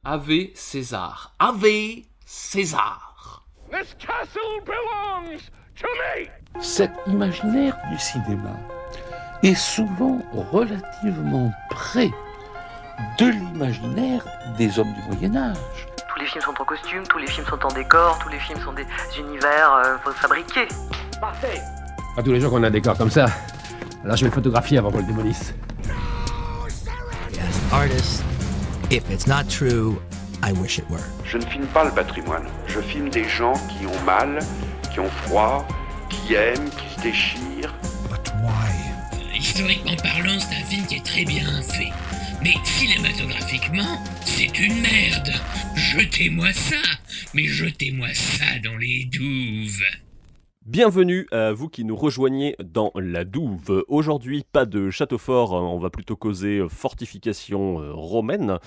Ave César. Ave César. This castle belongs to me. Cet imaginaire du cinéma est souvent relativement près de l'imaginaire des hommes du Moyen-Âge. Tous les films sont en costume, tous les films sont en décor, tous les films sont des univers fabriqués. Parfait. Pas tous les jours qu'on a un décor comme ça. Alors je vais le photographier avant qu'on le démolisse. As an artist, if it's not true, I wish it were. Je ne filme pas le patrimoine. Je filme des gens qui ont mal, qui ont froid, qui aiment, qui se déchirent. But why? Historiquement parlant, c'est un film qui est très bien fait. Mais cinématographiquement, c'est une merde. Jetez-moi ça, mais jetez-moi ça dans les douves. Bienvenue à vous qui nous rejoignez dans la douve. Aujourd'hui, pas de château fort, on va plutôt causer fortification romaine,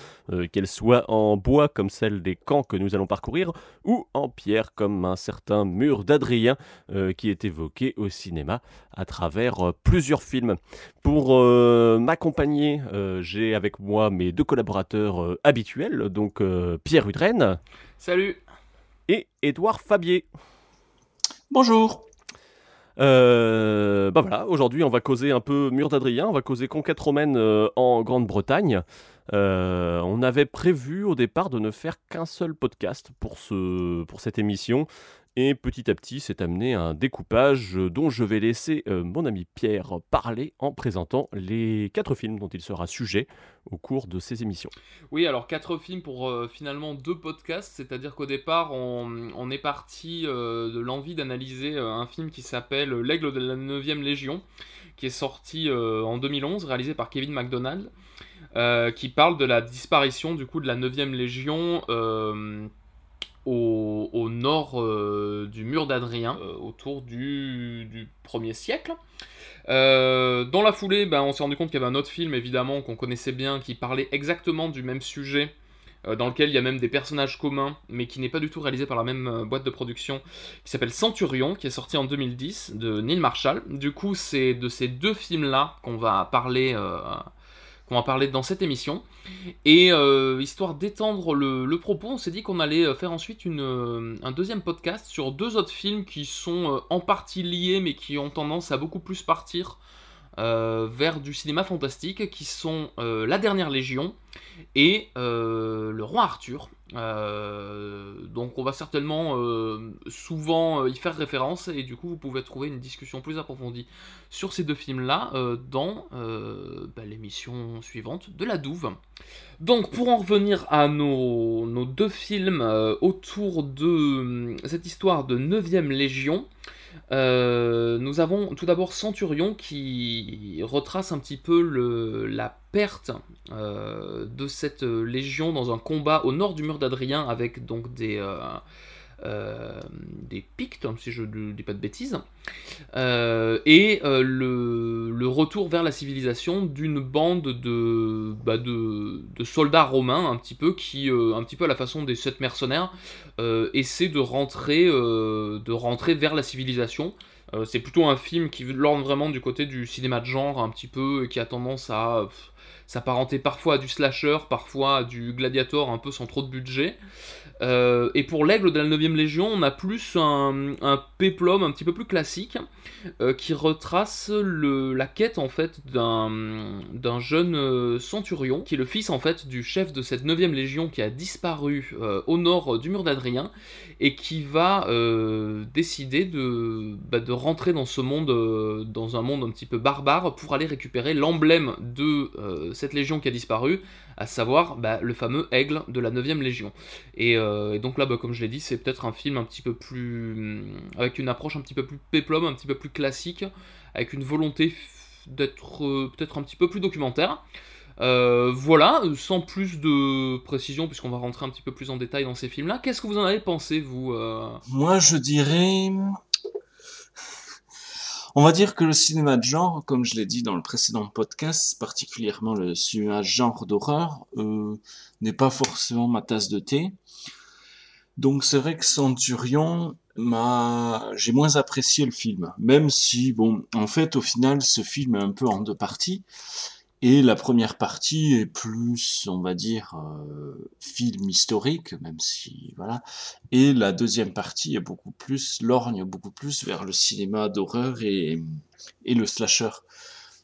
qu'elle soit en bois comme celle des camps que nous allons parcourir, ou en pierre comme un certain mur d'Adrien qui est évoqué au cinéma à travers plusieurs films. Pour m'accompagner, j'ai avec moi mes deux collaborateurs habituels, donc Pierre Udren. Salut. Et Édouard Fabier. Bonjour. Voilà, aujourd'hui on va causer un peu Mur d'Adrien, on va causer conquête romaine en Grande-Bretagne. On avait prévu au départ de ne faire qu'un seul podcast pour cette émission. Et petit à petit, c'est amené un découpage dont je vais laisser mon ami Pierre parler en présentant les 4 films dont il sera sujet au cours de ces émissions. Oui, alors 4 films pour finalement 2 podcasts, c'est-à-dire qu'au départ, on est parti de l'envie d'analyser un film qui s'appelle L'Aigle de la 9e Légion, qui est sorti en 2011, réalisé par Kevin MacDonald, qui parle de la disparition du coup de la 9e Légion au nord du mur d'Adrien, autour du 1er siècle. Dans la foulée, on s'est rendu compte qu'il y avait un autre film, évidemment, qu'on connaissait bien, qui parlait exactement du même sujet, dans lequel il y a même des personnages communs, mais qui n'est pas du tout réalisé par la même boîte de production, qui s'appelle Centurion, qui est sorti en 2010, de Neil Marshall. Du coup, c'est de ces 2 films-là qu'on va parler dans cette émission. Et histoire d'étendre le propos, on s'est dit qu'on allait faire ensuite un deuxième podcast sur 2 autres films qui sont en partie liés, mais qui ont tendance à beaucoup plus partir vers du cinéma fantastique, qui sont La Dernière Légion et Le Roi Arthur. Donc on va certainement souvent y faire référence, et du coup vous pouvez trouver une discussion plus approfondie sur ces 2 films-là dans l'émission suivante de la douve. Donc pour en revenir à nos 2 films autour de cette histoire de 9e Légion, nous avons tout d'abord Centurion, qui retrace un petit peu la perte de cette légion dans un combat au nord du mur d'Adrien avec donc des Pictes, si je ne dis pas de bêtises, et le retour vers la civilisation d'une bande de soldats romains un petit peu qui, un petit peu à la façon des 7 mercenaires, essaient de rentrer vers la civilisation. C'est plutôt un film qui lorne vraiment du côté du cinéma de genre un petit peu, et qui a tendance à s'apparenter parfois à du slasher, parfois à du gladiator un peu sans trop de budget. Et pour l'Aigle de la 9e Légion, on a plus un péplum un petit peu plus classique, qui retrace la quête en fait d'un jeune centurion, qui est le fils en fait du chef de cette 9e Légion qui a disparu au nord du mur d'Adrien, et qui va décider de rentrer dans ce monde, dans un monde un petit peu barbare, pour aller récupérer l'emblème de cette légion qui a disparu, à savoir le fameux aigle de la 9e Légion. Et donc là, comme je l'ai dit, c'est peut-être un film un petit peu plus avec une approche un petit peu plus péplum, un petit peu plus classique, avec une volonté d'être peut-être un petit peu plus documentaire. Voilà, sans plus de précision, puisqu'on va rentrer un petit peu plus en détail dans ces films-là. Qu'est-ce que vous en avez pensé, vous Moi, je dirais... On va dire que le cinéma de genre, comme je l'ai dit dans le précédent podcast, particulièrement le cinéma de genre d'horreur, n'est pas forcément ma tasse de thé. Donc c'est vrai que Centurion, j'ai moins apprécié le film. Même si, en fait, au final, ce film est un peu en 2 parties. Et la première partie est plus, on va dire, film historique, même si, voilà. Et la deuxième partie est beaucoup plus, lorgne beaucoup plus vers le cinéma d'horreur et le slasher.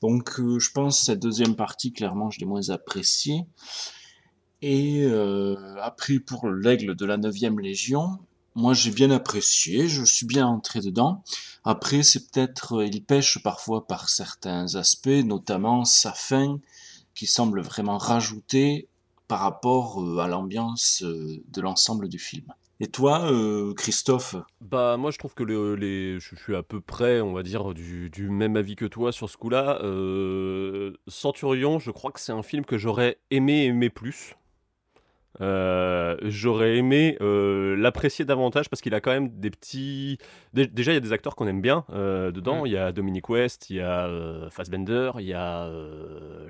Donc, je pense que cette deuxième partie, clairement, je l'ai moins appréciée. Et après, pour l'Aigle de la 9e Légion, moi j'ai bien apprécié, je suis bien entré dedans. Après, c'est peut-être, il pêche parfois par certains aspects, notamment sa fin, qui semble vraiment rajoutée par rapport à l'ambiance de l'ensemble du film. Et toi, Christophe? Bah moi je trouve que je suis à peu près, on va dire, du même avis que toi sur ce coup-là. Centurion, je crois que c'est un film que j'aurais aimer plus. J'aurais aimé l'apprécier davantage parce qu'il a quand même des petits... Déjà il y a des acteurs qu'on aime bien dedans, il y a Dominic West, il y a Fassbender, il y a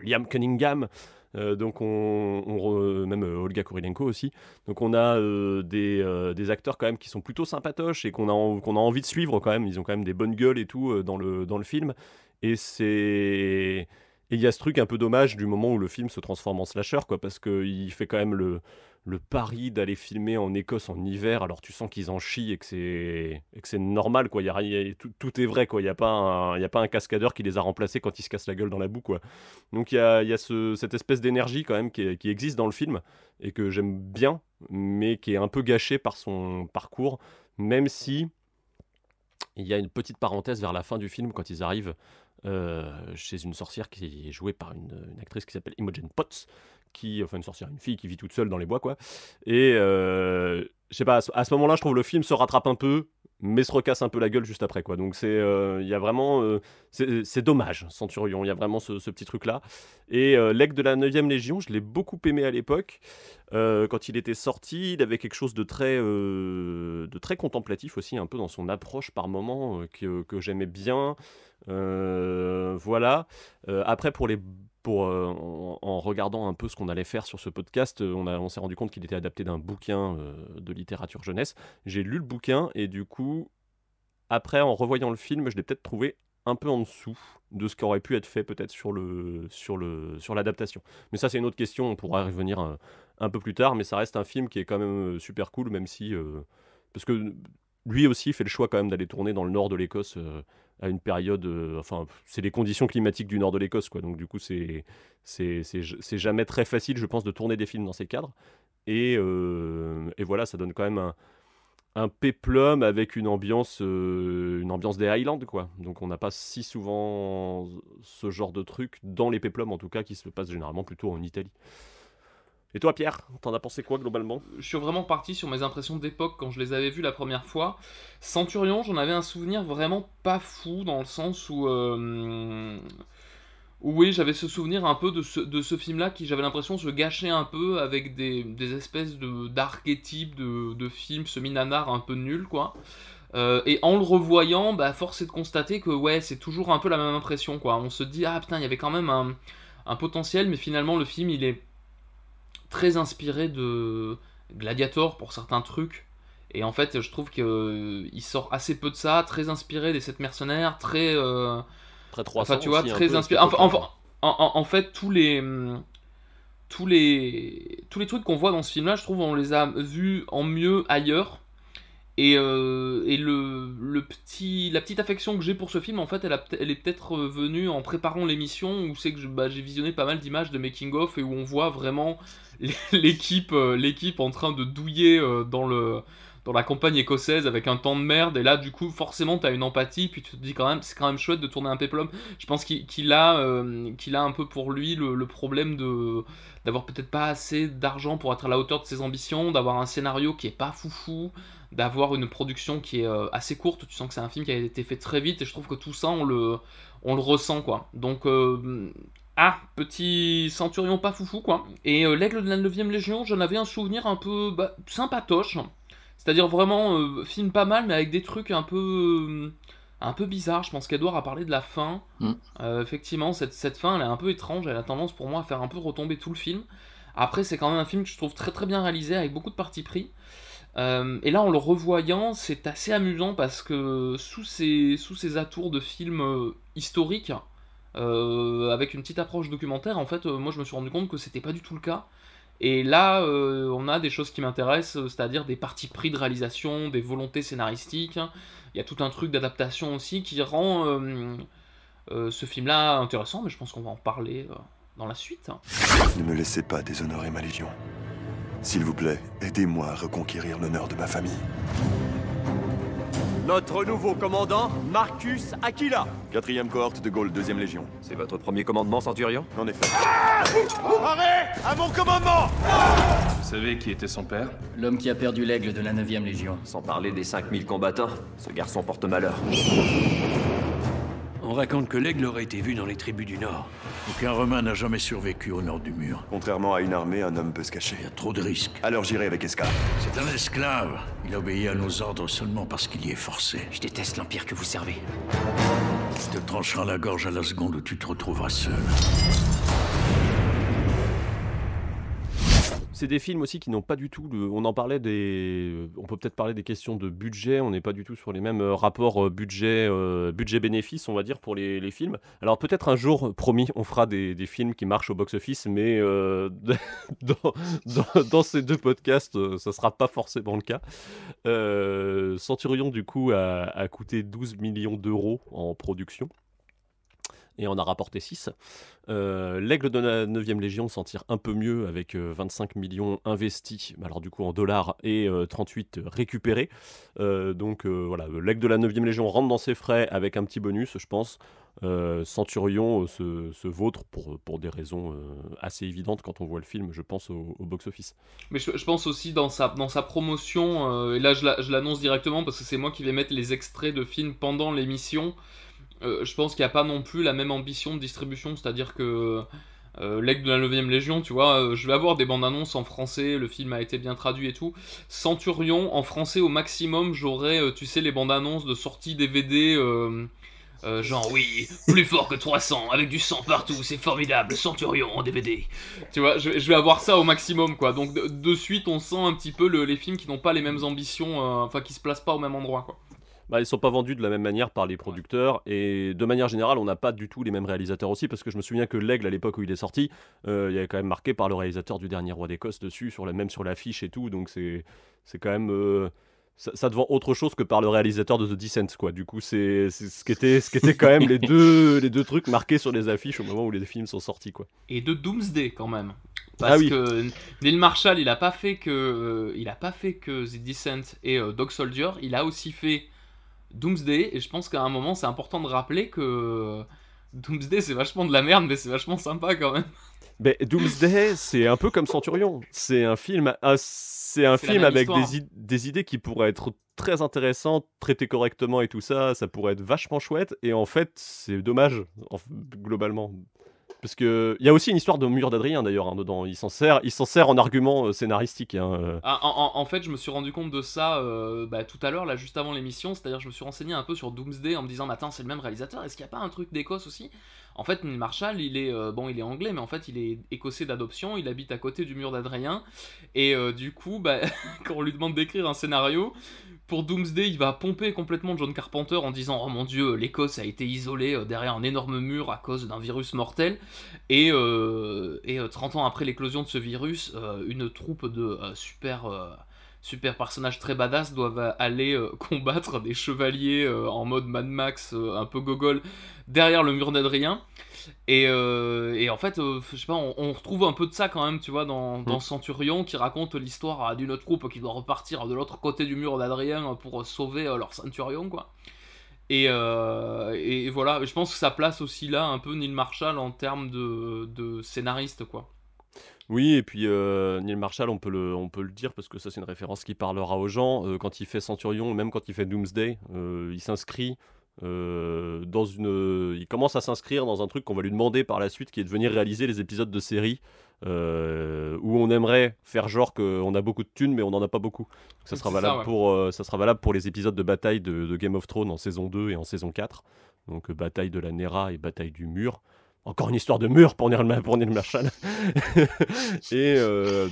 Liam Cunningham, donc même Olga Kurilenko aussi, donc on a des acteurs quand même qui sont plutôt sympatoches et qu'on a envie de suivre quand même, ils ont quand même des bonnes gueules et tout dans le film, et c'est... Et il y a ce truc un peu dommage du moment où le film se transforme en slasher, quoi, parce qu'il fait quand même le pari d'aller filmer en Écosse en hiver, alors tu sens qu'ils en chient et que c'est normal, quoi. Tout est vrai, quoi. Il n'y a pas un cascadeur qui les a remplacés quand ils se cassent la gueule dans la boue, quoi. Donc il y a cette espèce d'énergie quand même qui existe dans le film et que j'aime bien, mais qui est un peu gâchée par son parcours, même si il y a une petite parenthèse vers la fin du film quand ils arrivent chez une sorcière qui est jouée par une actrice qui s'appelle Imogen Potts, une fille qui vit toute seule dans les bois, quoi. Et je sais pas, à ce moment-là, je trouve le film se rattrape un peu, mais se recasse un peu la gueule juste après, quoi. Donc il y a vraiment, c'est dommage, Centurion. Il y a vraiment ce petit truc-là. Et l'Aigle de la 9e Légion, je l'ai beaucoup aimé à l'époque. Quand il était sorti, il avait quelque chose de très contemplatif aussi, un peu dans son approche par moment, que j'aimais bien. Voilà. Après, en regardant un peu ce qu'on allait faire sur ce podcast, on s'est rendu compte qu'il était adapté d'un bouquin de littérature jeunesse. J'ai lu le bouquin et du coup, après, en revoyant le film, je l'ai peut-être trouvé un peu en dessous de ce qui aurait pu être fait peut-être sur l'adaptation. Mais ça, c'est une autre question, on pourra y revenir un peu plus tard, mais ça reste un film qui est quand même super cool, même si... parce que lui aussi fait le choix quand même d'aller tourner dans le nord de l'Écosse à une période... c'est les conditions climatiques du nord de l'Écosse, quoi. Donc du coup, c'est jamais très facile, je pense, de tourner des films dans ces cadres. Et voilà, ça donne quand même un péplum avec une ambiance des Highlands, quoi. Donc on n'a pas si souvent ce genre de truc dans les péplums, en tout cas, qui se passe généralement plutôt en Italie. Et toi, Pierre, t'en as pensé quoi globalement ? Je suis vraiment parti sur mes impressions d'époque quand je les avais vues la première fois. Centurion, j'en avais un souvenir vraiment pas fou, dans le sens où oui, j'avais ce souvenir un peu de ce film-là qui, j'avais l'impression, se gâchait un peu avec des espèces d'archétypes de films semi-nanars un peu nuls, quoi. Et en le revoyant, force est de constater que ouais, c'est toujours un peu la même impression, quoi. On se dit, ah putain, il y avait quand même un potentiel, mais finalement le film il est très inspiré de Gladiator pour certains trucs. Et en fait, je trouve qu'il sort assez peu de ça, très inspiré des 7 mercenaires, très 300 enfin, tu vois, aussi, très inspiré. En fait, tous les trucs qu'on voit dans ce film-là, je trouve, on les a vus en mieux ailleurs. Et la petite affection que j'ai pour ce film, en fait, elle est peut-être venue en préparant l'émission, où c'est que j'ai visionné pas mal d'images de making-of et où on voit vraiment l'équipe en train de douiller dans la campagne écossaise avec un temps de merde, et là du coup forcément t'as une empathie, puis tu te dis quand même c'est quand même chouette de tourner un péplum. Je pense qu'il a un peu pour lui le problème d'avoir peut-être pas assez d'argent pour être à la hauteur de ses ambitions, d'avoir un scénario qui est pas foufou, d'avoir une production qui est assez courte. Tu sens que c'est un film qui a été fait très vite, et je trouve que tout ça on le ressent, quoi. Donc petit Centurion pas foufou, quoi. Et l'Aigle de la 9e Légion, j'en avais un souvenir un peu sympatoche. C'est-à-dire vraiment film pas mal, mais avec des trucs un peu bizarres. Je pense qu'Edouard a parlé de la fin. Effectivement, cette fin, elle est un peu étrange. Elle a tendance pour moi à faire un peu retomber tout le film. Après, c'est quand même un film que je trouve très très bien réalisé, avec beaucoup de parti pris. Et là, en le revoyant, c'est assez amusant parce que sous ces atours de film historique, avec une petite approche documentaire, en fait, moi je me suis rendu compte que c'était pas du tout le cas. Et là, on a des choses qui m'intéressent, c'est-à-dire des partis pris de réalisation, des volontés scénaristiques. Il y a tout un truc d'adaptation aussi qui rend ce film-là intéressant, mais je pense qu'on va en parler dans la suite. Ne me laissez pas déshonorer ma légion. S'il vous plaît, aidez-moi à reconquérir l'honneur de ma famille. Notre nouveau commandant, Marcus Aquila. 4e cohorte de Gaulle, 2e légion. C'est votre premier commandement, Centurion? En effet. Arrêt! À mon commandement! Vous savez qui était son père? L'homme qui a perdu l'aigle de la 9e légion. Sans parler des 5000 combattants, ce garçon porte malheur. On raconte que l'aigle aurait été vu dans les tribus du Nord. Aucun Romain n'a jamais survécu au nord du mur. Contrairement à une armée, un homme peut se cacher. Il y a trop de risques. Alors j'irai avec Esca. C'est un esclave. Il obéit à nos ordres seulement parce qu'il y est forcé. Je déteste l'empire que vous servez. Tu te trancheras la gorge à la seconde où tu te retrouveras seul. C'est des films aussi qui n'ont pas du tout... On en parlait on peut peut-être parler des questions de budget, on n'est pas du tout sur les mêmes rapports budget-bénéfice, on va dire, pour les films. Alors peut-être un jour, promis, on fera des films qui marchent au box-office, mais dans ces deux podcasts, ça ne sera pas forcément le cas. Centurion, du coup, a coûté 12 millions d'euros en production. Et on a rapporté 6. L'Aigle de la 9e Légion s'en tire un peu mieux avec 25 millions investis, alors du coup en dollars, et 38 récupérés. Voilà, l'Aigle de la 9e Légion rentre dans ses frais avec un petit bonus, je pense. Centurion se vautre pour des raisons assez évidentes quand on voit le film, je pense, au box-office. Mais je pense aussi dans sa promotion, et là je l'annonce directement parce que c'est moi qui vais mettre les extraits de films pendant l'émission. Je pense qu'il n'y a pas non plus la même ambition de distribution, c'est-à-dire que l'Aigle de la 9e Légion, tu vois, je vais avoir des bandes annonces en français, le film a été bien traduit et tout. Centurion, en français au maximum, j'aurais, tu sais, les bandes annonces de sortie DVD, genre oui, plus fort que 300, avec du sang partout, c'est formidable, Centurion en DVD. Tu vois, je vais avoir ça au maximum, quoi. Donc de suite, on sent un petit peu les films qui n'ont pas les mêmes ambitions, enfin qui se placent pas au même endroit, quoi. Ils ne sont pas vendus de la même manière par les producteurs, et de manière générale, on n'a pas du tout les mêmes réalisateurs aussi, parce que je me souviens que l'Aigle, à l'époque où il est sorti, il y avait quand même marqué par le réalisateur du Dernier Roi d'Écosse dessus, même sur l'affiche et tout, donc c'est quand même... ça te vend autre chose que par le réalisateur de The Descent, quoi. Du coup, c'est ce qui était quand même les deux trucs marqués sur les affiches au moment où les films sont sortis, quoi. Et de Doomsday, quand même. Parce que Neil Marshall, il a pas fait que The Descent et Dog Soldier, il a aussi fait Doomsday, et je pense qu'à un moment c'est important de rappeler que Doomsday c'est vachement de la merde, mais c'est vachement sympa quand même. Mais Doomsday, c'est un peu comme Centurion, c'est un film avec des idées qui pourraient être très intéressantes, traitées correctement et tout ça, ça pourrait être vachement chouette, et en fait c'est dommage globalement. Parce qu'il y a aussi une histoire de mur d'Adrien d'ailleurs dedans, il s'en sert en argument scénaristique. En fait, je me suis rendu compte de ça tout à l'heure, là, juste avant l'émission, c'est-à-dire je me suis renseigné un peu sur Doomsday en me disant, mais attends, c'est le même réalisateur, est-ce qu'il n'y a pas un truc d'Écosse aussi? En fait, Neil Marshall, il est anglais, mais en fait, il est écossais d'adoption, il habite à côté du mur d'Adrien, et du coup, quand on lui demande d'écrire un scénario, pour Doomsday, il va pomper complètement John Carpenter en disant « Oh mon Dieu, l'Écosse a été isolée derrière un énorme mur à cause d'un virus mortel. » Et 30 ans après l'éclosion de ce virus, une troupe de super personnages très badass doivent aller combattre des chevaliers en mode Mad Max, un peu gogol, derrière le mur d'Adrien. Et en fait, je sais pas, on retrouve un peu de ça quand même, tu vois, dans Centurion, qui raconte l'histoire d'une troupe qui doit repartir de l'autre côté du mur d'Adrien pour sauver leur Centurion, quoi. Et voilà, je pense que ça place aussi là un peu Neil Marshall en termes de scénariste, quoi. Oui, et puis Neil Marshall, on peut le dire, parce que ça c'est une référence qui parlera aux gens, quand il fait Centurion, même quand il fait Doomsday, il s'inscrit... il commence à s'inscrire dans un truc qu'on va lui demander par la suite, qui est de venir réaliser les épisodes de série où on aimerait faire genre qu'on a beaucoup de thunes mais on n'en a pas beaucoup. Ça sera valable pour les épisodes de bataille de Game of Thrones en saison 2 et en saison 4, donc bataille de la Nera et bataille du mur. Encore une histoire de mur pour Neil Marshall. et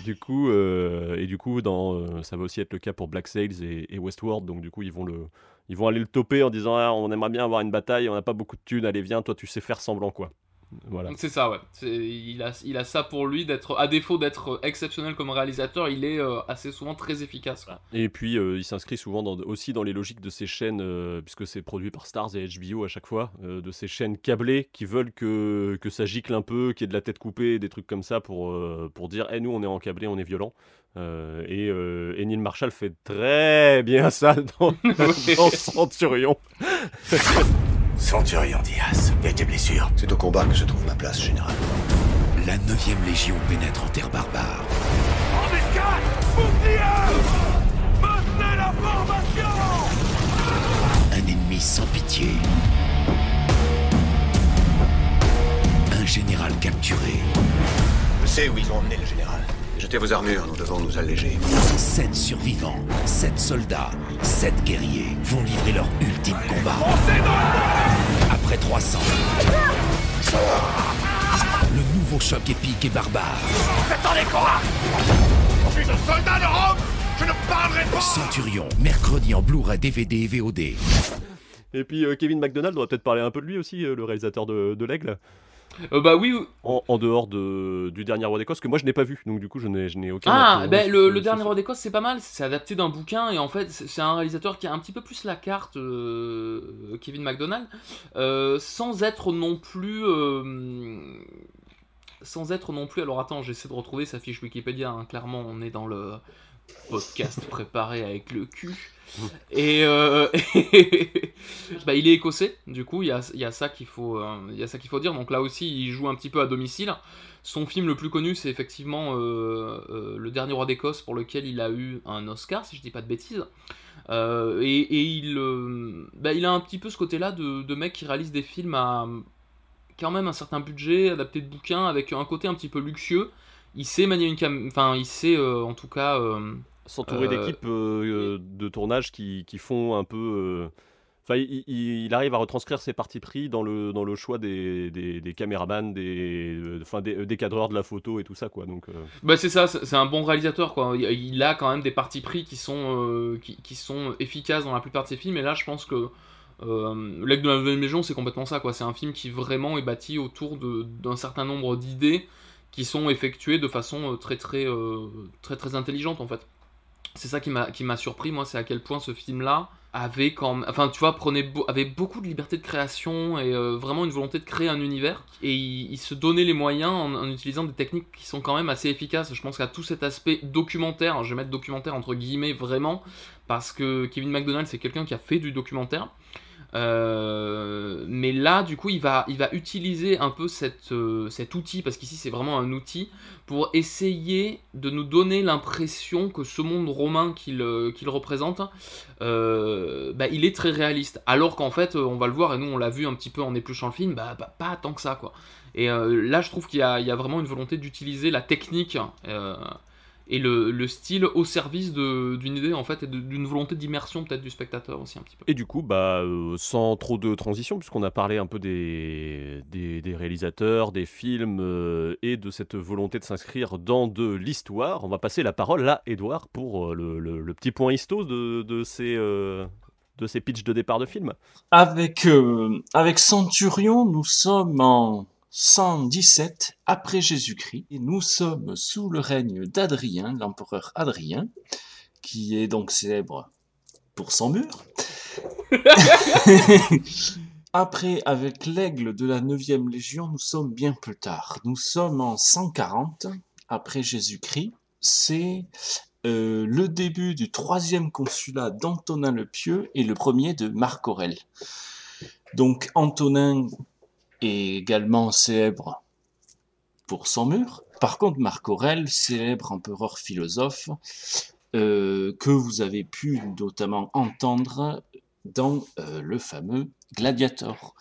du coup, ça va aussi être le cas pour Black Sails et Westworld. Donc du coup, ils vont aller le toper en disant on aimerait bien avoir une bataille, on n'a pas beaucoup de thunes, allez viens, toi tu sais faire semblant quoi. Voilà. C'est ça, ouais. Il a ça pour lui, à défaut d'être exceptionnel comme réalisateur, il est assez souvent très efficace. Quoi. Et puis, il s'inscrit souvent aussi dans les logiques de ces chaînes, puisque c'est produit par Starz et HBO à chaque fois, de ces chaînes câblées qui veulent que ça gicle un peu, qu'il y ait de la tête coupée, des trucs comme ça, pour dire nous, on est en câblé, on est violent. Et Neil Marshall fait très bien ça dans Centurion. Centurion Diaz, il y a tes blessures. C'est au combat que se trouve ma place, général. La 9e Légion pénètre en terre barbare. Embuscade! Bouclier! Maintenez la formation! Un ennemi sans pitié. Un général capturé. Je sais où ils ont emmené le général. Jetez vos armures, nous devons nous alléger. 7 survivants, 7 soldats, 7 guerriers vont livrer leur ultime combat. Après 300. Le nouveau choc épique et barbare. Attendez quoi? Je suis un soldat de Rome! Je ne parlerai pas! Centurion, mercredi en Blu-ray, DVD et VOD. Et puis Kevin MacDonald, on va peut-être parler un peu de lui aussi, le réalisateur de l'Aigle. Bah oui. En dehors du Dernier Roi d'Écosse, que moi je n'ai pas vu, donc du coup je n'ai aucun. Le Dernier Roi d'Écosse, c'est pas mal, c'est adapté d'un bouquin, et en fait c'est un réalisateur qui a un petit peu plus la carte, Kevin MacDonald, sans être non plus. Alors attends, j'essaie de retrouver sa fiche Wikipédia, hein. Clairement on est dans le podcast préparé avec le cul. Et il est écossais, du coup il y a ça qu'il faut dire. Donc là aussi il joue un petit peu à domicile. Son film le plus connu c'est effectivement Le Dernier Roi d'Écosse, pour lequel il a eu un Oscar si je dis pas de bêtises. Il a un petit peu ce côté-là de mec qui réalise des films à quand même un certain budget, adapté de bouquins, avec un côté un petit peu luxueux. Il sait manier il sait en tout cas s'entourer d'équipes de tournage qui font un peu. Il arrive à retranscrire ses partis pris dans le choix des caméramans, des cadreurs de la photo et tout ça quoi. Donc. C'est ça, c'est un bon réalisateur quoi. Il a quand même des partis pris qui sont efficaces dans la plupart de ses films. Et là, je pense que L'Aigle de la 9e Légion, c'est complètement ça quoi. C'est un film qui vraiment est bâti autour d'un certain nombre d'idées qui sont effectuées de façon très intelligente en fait. C'est ça qui m'a surpris, moi, c'est à quel point ce film-là avait avait beaucoup de liberté de création et vraiment une volonté de créer un univers. Et il se donnait les moyens en utilisant des techniques qui sont quand même assez efficaces. Je pense qu'à tout cet aspect documentaire, je vais mettre documentaire entre guillemets vraiment, parce que Kevin MacDonald, c'est quelqu'un qui a fait du documentaire. Mais là du coup il va utiliser un peu cet outil, parce qu'ici c'est vraiment un outil pour essayer de nous donner l'impression que ce monde romain qu'il représente il est très réaliste, alors qu'en fait on va le voir, et nous on l'a vu un petit peu en épluchant le film, pas tant que ça quoi. Et là je trouve qu'il y a vraiment une volonté d'utiliser la technique et le style au service d'une idée en fait, et d'une volonté d'immersion peut-être du spectateur aussi un petit peu. Et du coup, sans trop de transition, puisqu'on a parlé un peu des réalisateurs, des films et de cette volonté de s'inscrire dans de l'histoire, on va passer la parole à Edouard pour le petit point histo de ces pitchs de départ de film. Avec Centurion, nous sommes en 117 après Jésus-Christ, et nous sommes sous le règne d'Adrien, l'empereur Adrien, qui est donc célèbre pour son mur. Après, avec l'Aigle de la 9e Légion, nous sommes bien plus tard. Nous sommes en 140 après Jésus-Christ. C'est le début du 3e consulat d'Antonin le Pieux et le premier de Marc Aurèle. Donc Antonin est également célèbre pour son mur. Par contre, Marc Aurèle, célèbre empereur philosophe, que vous avez pu notamment entendre dans le fameux Gladiator.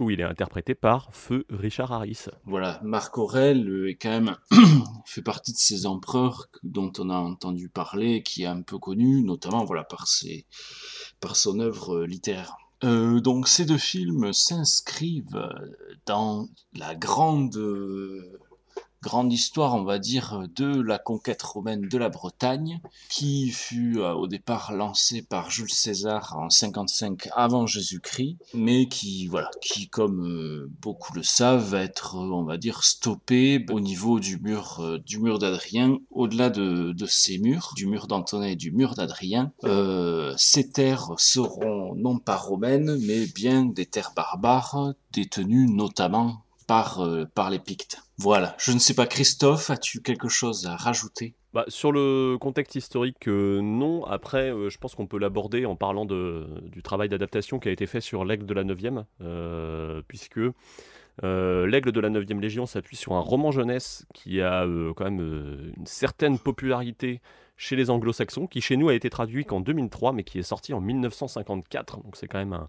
Où il est interprété par Feu Richard Harris. Voilà, Marc Aurèle est quand même fait partie de ces empereurs dont on a entendu parler, qui est un peu connu, notamment par son œuvre littéraire. Donc ces deux films s'inscrivent dans la grande histoire, on va dire, de la conquête romaine de la Bretagne, qui fut au départ lancée par Jules César en 55 avant Jésus-Christ, mais qui, comme beaucoup le savent, va être, on va dire, stoppée au niveau du mur d'Adrien. Au-delà de ces murs, du mur d'Antonin et du mur d'Adrien, ces terres seront non pas romaines, mais bien des terres barbares, détenues notamment par les Pictes. Voilà, je ne sais pas, Christophe, as-tu quelque chose à rajouter ? Sur le contexte historique, non. Après, je pense qu'on peut l'aborder en parlant du travail d'adaptation qui a été fait sur l'Aigle de la 9e, puisque l'Aigle de la 9e Légion s'appuie sur un roman jeunesse qui a quand même une certaine popularité chez les anglo-saxons, qui chez nous a été traduit qu'en 2003, mais qui est sorti en 1954, donc c'est quand même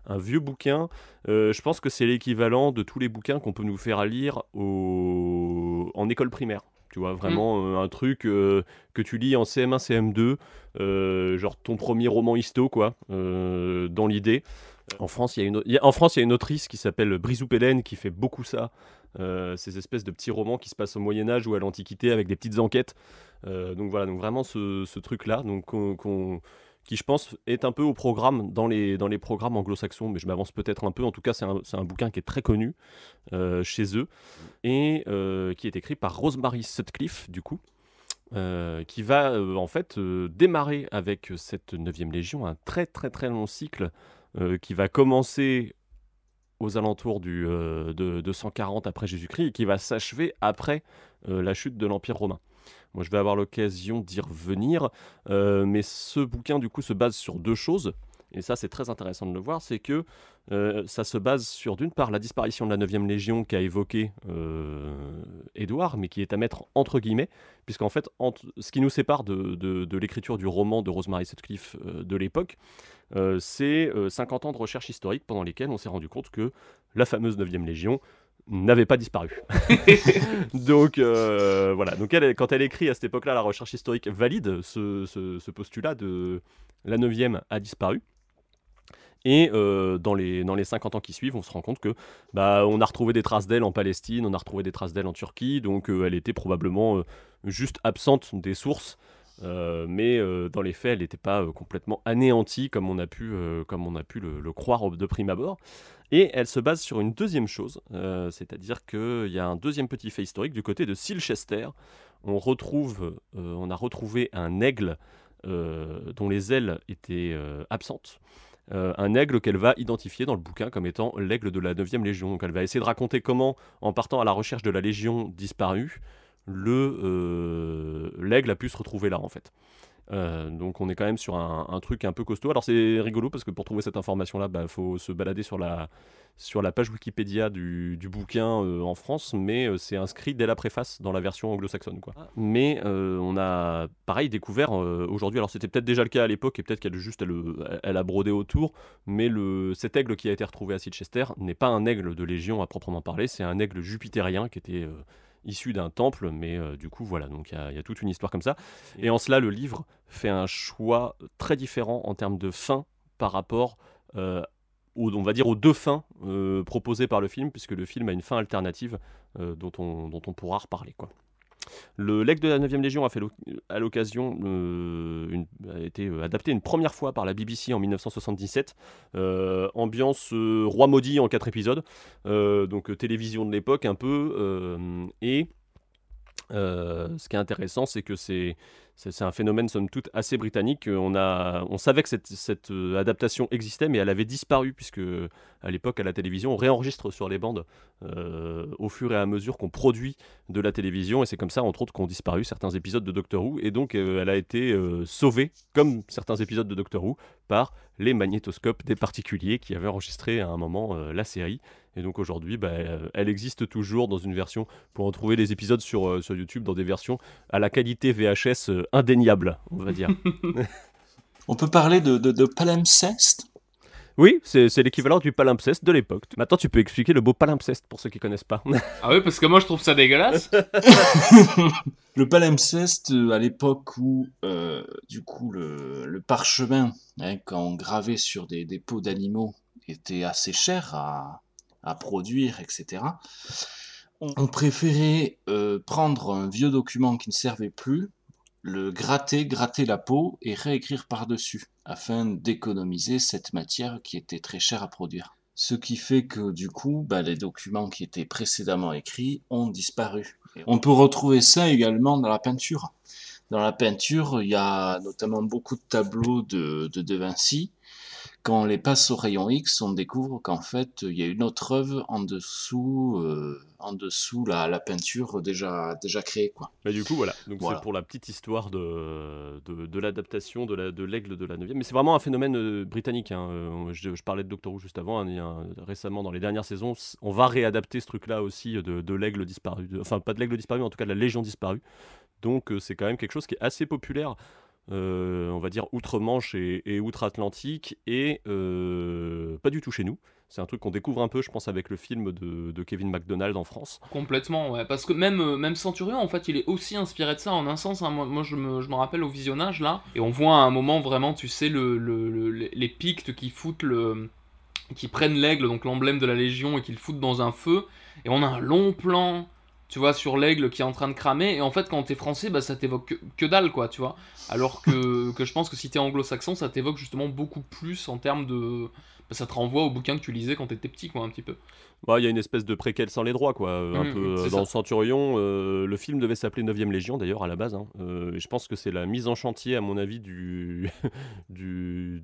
un vieux bouquin. Je pense que c'est l'équivalent de tous les bouquins qu'on peut nous faire lire en école primaire. Tu vois, vraiment un truc que tu lis en CM1, CM2, genre ton premier roman histo, quoi, dans l'idée. En France, il y a une autrice qui s'appelle Brizou Pélène qui fait beaucoup ça. Ces espèces de petits romans qui se passent au Moyen-Âge ou à l'Antiquité avec des petites enquêtes. Donc voilà, donc vraiment ce truc-là, donc qui je pense est un peu au programme dans les programmes anglo-saxons, mais je m'avance peut-être un peu. En tout cas, c'est un bouquin qui est très connu chez eux et qui est écrit par Rosemary Sutcliffe, du coup, qui va en fait démarrer avec cette 9e Légion un très très très long cycle qui va commencer aux alentours de 140 après Jésus-Christ et qui va s'achever après la chute de l'Empire romain. Moi, je vais avoir l'occasion d'y revenir, mais ce bouquin, du coup, se base sur deux choses, et ça, c'est très intéressant de le voir, c'est que ça se base sur, d'une part, la disparition de la 9e Légion qu'a évoqué Édouard, mais qui est à mettre entre guillemets, puisqu'en fait, ce qui nous sépare de l'écriture du roman de Rosemary Sutcliffe de l'époque, c'est 50 ans de recherche historique pendant lesquels on s'est rendu compte que la fameuse 9e Légion n'avait pas disparu. Donc voilà, donc quand elle écrit à cette époque-là, la recherche historique valide ce postulat de la 9e a disparu. Et dans les 50 ans qui suivent, on se rend compte que on a retrouvé des traces d'elle en Palestine, on a retrouvé des traces d'elle en Turquie, donc elle était probablement juste absente des sources, mais dans les faits, elle n'était pas complètement anéantie comme on a pu le croire de prime abord. Et elle se base sur une deuxième chose, c'est-à-dire qu'il y a un deuxième petit fait historique du côté de Silchester. On a retrouvé un aigle dont les ailes étaient absentes. Un aigle qu'elle va identifier dans le bouquin comme étant l'aigle de la 9e Légion. Donc elle va essayer de raconter comment, en partant à la recherche de la Légion disparue, l'aigle a pu se retrouver là, en fait. Donc on est quand même sur un truc un peu costaud. Alors c'est rigolo parce que pour trouver cette information là, faut se balader sur la page Wikipédia du bouquin en France, mais c'est inscrit dès la préface dans la version anglo-saxonne, quoi. Mais on a pareil découvert aujourd'hui, alors c'était peut-être déjà le cas à l'époque et peut-être elle a brodé autour, mais cet aigle qui a été retrouvé à Silchester n'est pas un aigle de Légion à proprement parler, c'est un aigle jupitérien qui était issu d'un temple, mais du coup voilà, donc il y a toute une histoire comme ça, et en cela le livre fait un choix très différent en termes de fin par rapport on va dire aux deux fins proposées par le film, puisque le film a une fin alternative dont on pourra reparler, quoi. L'Aigle de la 9e Légion a été adapté une première fois par la BBC en 1977. Ambiance Roi Maudit en 4 épisodes, donc télévision de l'époque un peu. Et ce qui est intéressant, c'est que c'est un phénomène somme toute assez britannique. On savait que cette adaptation existait, mais elle avait disparu, puisque à l'époque, à la télévision, on réenregistre sur les bandes au fur et à mesure qu'on produit de la télévision, et c'est comme ça, entre autres, qu'ont disparu certains épisodes de Doctor Who, et donc elle a été sauvée, comme certains épisodes de Doctor Who, par les magnétoscopes des particuliers qui avaient enregistré à un moment la série. Et donc aujourd'hui, elle existe toujours dans une version, pour en trouver les épisodes sur YouTube, dans des versions à la qualité VHS indéniable, on va dire. On peut parler de palimpseste ? Oui, c'est l'équivalent du palimpseste de l'époque. Maintenant, tu peux expliquer le beau palimpseste pour ceux qui connaissent pas. Ah oui, parce que moi je trouve ça dégueulasse. Le palimpseste, à l'époque où, du coup, le parchemin, quand on gravait sur des peaux d'animaux, était assez cher à produire, etc., ont préféré prendre un vieux document qui ne servait plus, le gratter la peau et réécrire par-dessus, afin d'économiser cette matière qui était très chère à produire. Ce qui fait que du coup, les documents qui étaient précédemment écrits ont disparu. On peut retrouver ça également dans la peinture. Dans la peinture, il y a notamment beaucoup de tableaux de De Vinci. Quand on les passe au rayon X, on découvre qu'en fait, il y a une autre œuvre en dessous la peinture déjà créée, quoi. Mais du coup, voilà. Donc c'est pour la petite histoire de l'adaptation de l'Aigle de la 9e. Mais c'est vraiment un phénomène britannique. Hein. Je parlais de Doctor Who juste avant. Hein. Récemment, dans les dernières saisons, on va réadapter ce truc-là aussi de l'Aigle disparu. Enfin, pas de l'Aigle disparu, mais en tout cas de la Légion disparue. Donc c'est quand même quelque chose qui est assez populaire. On va dire outre-Manche et outre-Atlantique, et pas du tout chez nous. C'est un truc qu'on découvre un peu, je pense, avec le film de Kevin MacDonald en France. Complètement, ouais. Parce que même Centurion, en fait, il est aussi inspiré de ça, en un sens. Hein. Moi je me rappelle au visionnage, là, et on voit à un moment, vraiment, tu sais, les Pictes qui prennent l'aigle, donc l'emblème de la Légion, et qui le foutent dans un feu, et on a un long plan, tu vois, sur l'aigle qui est en train de cramer, et en fait, quand t'es français, ça t'évoque que dalle, quoi, tu vois. Alors que je pense que si t'es anglo-saxon, ça t'évoque justement beaucoup plus en termes de... ça te renvoie au bouquin que tu lisais quand t'étais petit, quoi, un petit peu. Il y a une espèce de préquel sans les droits, quoi. Un peu dans Centurion. Le film devait s'appeler 9e Légion, d'ailleurs, à la base. Hein. Et je pense que c'est la mise en chantier, à mon avis, de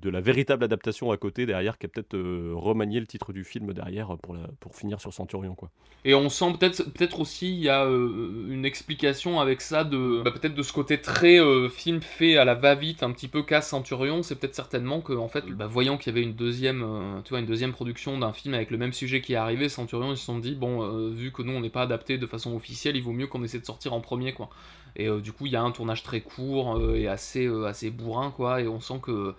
la véritable adaptation à côté, derrière, qui a peut-être remanié le titre du film derrière pour finir sur Centurion, quoi. Et on sent peut-être aussi, il y a une explication avec ça, peut-être de ce côté très film fait à la va-vite, un petit peu casse Centurion. C'est peut-être certainement que, en fait, voyant qu'il y avait une deuxième production d'un film avec le même sujet qui est arrivé, Centurion, ils se sont dit, vu que nous on n'est pas adapté de façon officielle, il vaut mieux qu'on essaie de sortir en premier, quoi. Et du coup, il y a un tournage très court et assez bourrin, quoi, et on sent que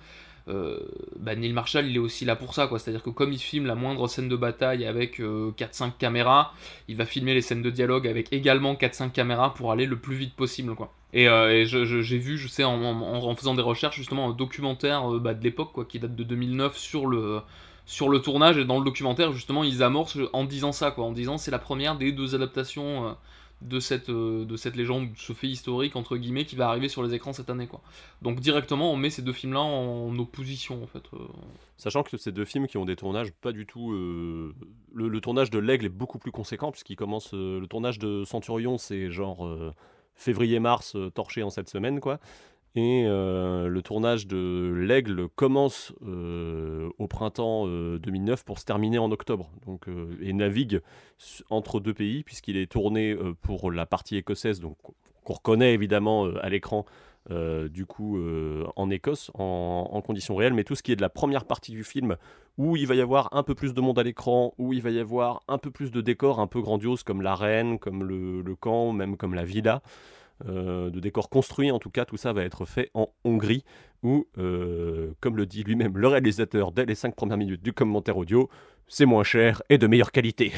Neil Marshall, il est aussi là pour ça, quoi. C'est-à-dire que comme il filme la moindre scène de bataille avec 4-5 caméras, il va filmer les scènes de dialogue avec également 4-5 caméras pour aller le plus vite possible, quoi. Et j'ai vu, je sais, en faisant des recherches, justement, un documentaire de l'époque, quoi, qui date de 2009 sur le tournage, et dans le documentaire, justement, ils amorcent en disant ça, quoi, en disant c'est la première des 2 adaptations de cette légende, ce fait historique, entre guillemets, qui va arriver sur les écrans cette année, quoi. Donc directement, on met ces 2 films-là en opposition, en fait. Sachant que ces 2 films qui ont des tournages pas du tout... Le tournage de l'Aigle est beaucoup plus conséquent, puisqu'il commence... le tournage de Centurion, c'est genre février-mars, torché en 7 semaines, quoi. Et le tournage de l'Aigle commence au printemps 2009 pour se terminer en octobre. Donc, et navigue entre 2 pays, puisqu'il est tourné pour la partie écossaise, donc qu'on reconnaît évidemment à l'écran, du coup en Écosse, en conditions réelles. Mais tout ce qui est de la première partie du film, où il va y avoir un peu plus de monde à l'écran, où il va y avoir un peu plus de décors un peu grandioses, comme l'arène, comme le camp, même comme la villa, de décors construits, en tout cas, tout ça va être fait en Hongrie, où, comme le dit lui-même le réalisateur dès les 5 premières minutes du commentaire audio, c'est moins cher et de meilleure qualité.